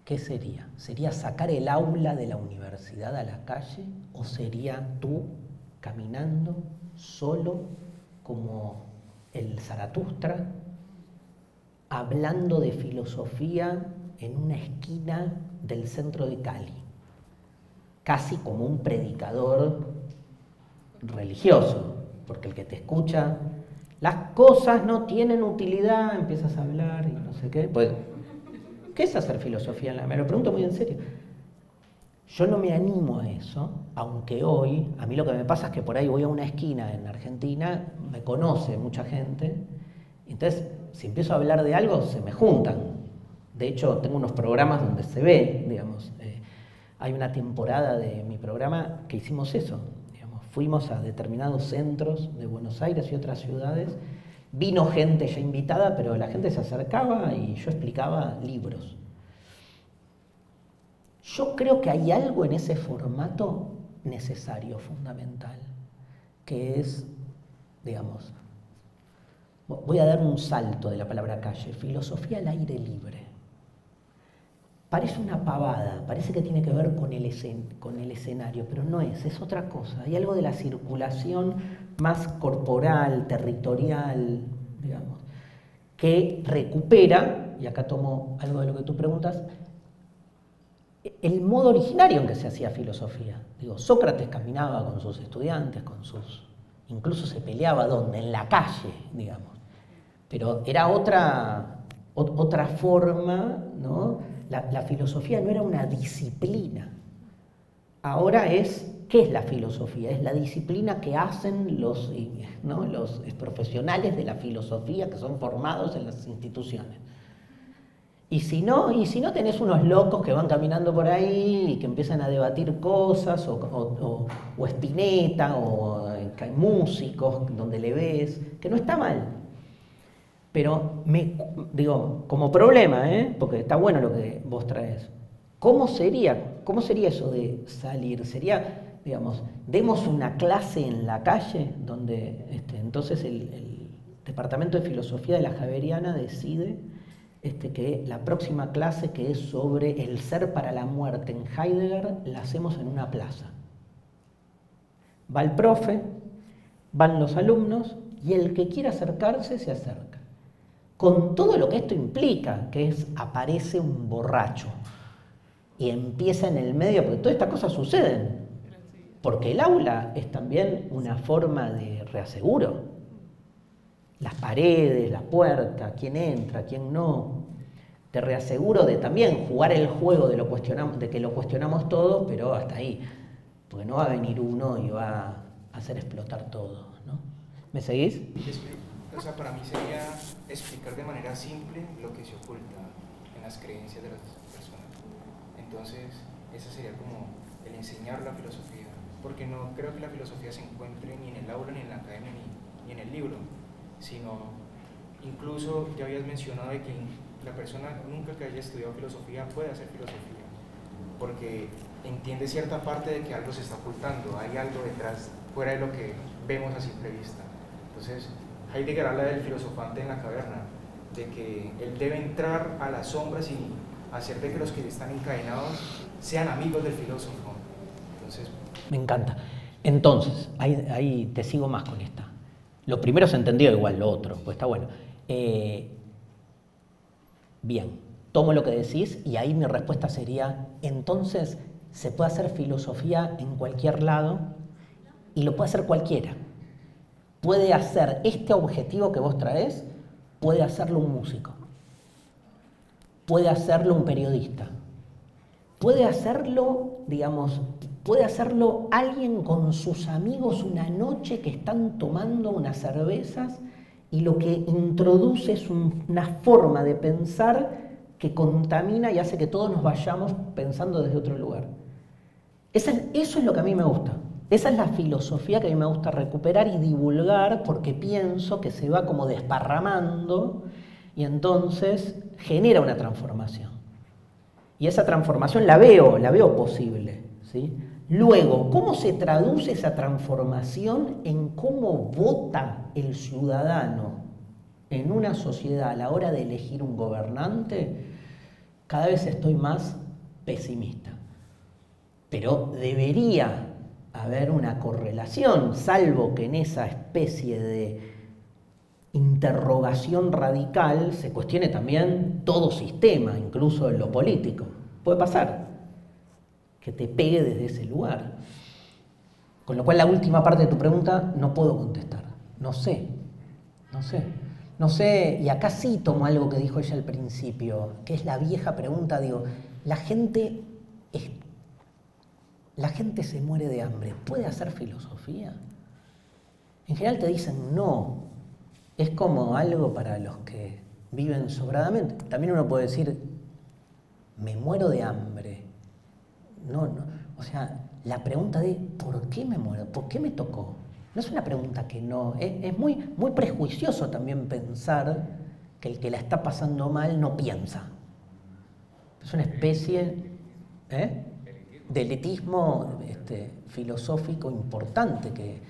¿Qué sería? ¿Sería sacar el aula de la universidad a la calle o sería tú caminando solo como el Zaratustra, hablando de filosofía en una esquina del centro de Cali, casi como un predicador religioso, porque el que te escucha, las cosas no tienen utilidad, empiezas a hablar y no sé qué? Pues, ¿qué es hacer filosofía? Me lo pregunto muy en serio. Yo no me animo a eso, aunque hoy, a mí lo que me pasa es que por ahí voy a una esquina en Argentina, me conoce mucha gente, entonces si empiezo a hablar de algo se me juntan. De hecho, tengo unos programas donde se ve, digamos, hay una temporada de mi programa que hicimos eso, digamos, fuimos a determinados centros de Buenos Aires y otras ciudades, vino gente ya invitada, pero la gente se acercaba y yo explicaba libros. Yo creo que hay algo en ese formato necesario, fundamental, que es, digamos, voy a dar un salto de la palabra calle, filosofía al aire libre. Parece una pavada, parece que tiene que ver con el escenario, pero no es otra cosa. Hay algo de la circulación más corporal, territorial, digamos, que recupera, y acá tomo algo de lo que tú preguntas, el modo originario en que se hacía filosofía. Digo, Sócrates caminaba con sus estudiantes, incluso se peleaba ¿dónde? En la calle, digamos. Pero era otra forma, ¿no? La filosofía no era una disciplina. Ahora ¿qué es la filosofía? Es la disciplina que hacen los profesionales de la filosofía que son formados en las instituciones. Y si no tenés unos locos que van caminando por ahí y que empiezan a debatir cosas, o Spinetta, o músicos donde le ves, que no está mal. Pero, digo, como problema, porque está bueno lo que vos traes, ¿cómo sería eso de salir? Sería, digamos, demos una clase en la calle, donde entonces el Departamento de Filosofía de la Javeriana decide que la próxima clase, que es sobre el ser para la muerte en Heidegger, la hacemos en una plaza. Va el profe, van los alumnos, y el que quiera acercarse, se acerca. Con todo lo que esto implica, que aparece un borracho y empieza en el medio, porque todas estas cosas suceden. Porque el aula es también una forma de reaseguro. Las paredes, las puertas, quién entra, quién no. Te reaseguro de también jugar el juego de que lo cuestionamos todo, pero hasta ahí. Porque no va a venir uno y va a hacer explotar todo, ¿no? ¿Me seguís? O sea, para mí sería explicar de manera simple lo que se oculta en las creencias de las personas. Entonces, ese sería como el enseñar la filosofía. Porque no creo que la filosofía se encuentre ni en el aula, ni en la academia, ni en el libro, sino incluso ya habías mencionado de que la persona nunca que haya estudiado filosofía puede hacer filosofía, porque entiende cierta parte de que algo se está ocultando, hay algo detrás, fuera de lo que vemos a simple vista. Entonces, Heidegger habla del filosofante en la caverna, de que él debe entrar a las sombras y hacer de que los que están encadenados sean amigos del filósofo. Entonces, me encanta. Entonces, ahí te sigo más con esta. Lo primero se entendió, igual lo otro, pues está bueno. Bien, tomo lo que decís y ahí mi respuesta sería, entonces, se puede hacer filosofía en cualquier lado y lo puede hacer cualquiera. Puede hacer este objetivo que vos traés, puede hacerlo un músico, puede hacerlo un periodista, puede hacerlo, digamos, puede hacerlo alguien con sus amigos una noche que están tomando unas cervezas y lo que introduce es una forma de pensar que contamina y hace que todos nos vayamos pensando desde otro lugar. Eso es lo que a mí me gusta. Esa es la filosofía que a mí me gusta recuperar y divulgar porque pienso que se va como desparramando y entonces genera una transformación. Y esa transformación la veo posible, ¿sí? Luego, ¿cómo se traduce esa transformación en cómo vota el ciudadano en una sociedad a la hora de elegir un gobernante? Cada vez estoy más pesimista. Pero debería haber una correlación, salvo que en esa especie de interrogación radical se cuestione también todo sistema, incluso en lo político. Puede pasar que te pegue desde ese lugar. Con lo cual la última parte de tu pregunta no puedo contestar. No sé, y acá sí tomo algo que dijo ella al principio, que es la vieja pregunta, digo, la gente se muere de hambre, ¿puede hacer filosofía? En general te dicen no, es como algo para los que viven sobradamente. También uno puede decir, me muero de hambre. No, o sea, la pregunta de ¿por qué me muero? ¿Por qué me tocó? No es una pregunta que no, es muy prejuicioso también pensar que el que la está pasando mal no piensa. Es una especie de elitismo filosófico importante que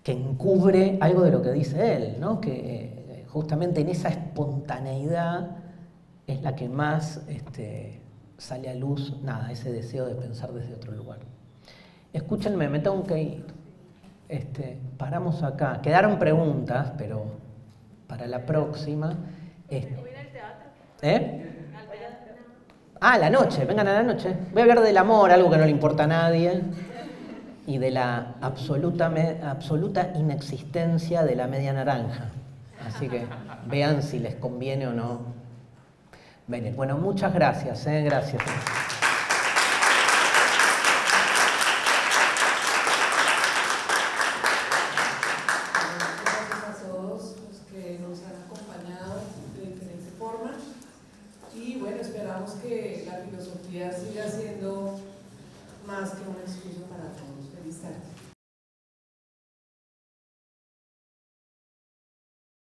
encubre algo de lo que dice él, ¿no? Que justamente en esa espontaneidad es la que más sale a luz, ese deseo de pensar desde otro lugar. Escúchenme, me tengo que ir. Paramos acá. Quedaron preguntas, pero para la próxima. La noche, vengan a la noche. Voy a hablar del amor, algo que no le importa a nadie, y de la absoluta inexistencia de la media naranja. Así que vean si les conviene o no. Bueno, muchas gracias, gracias. Gracias a todos los que nos han acompañado de diferente forma y bueno, esperamos que la filosofía siga siendo más que una excusa para todos. Feliz tarde.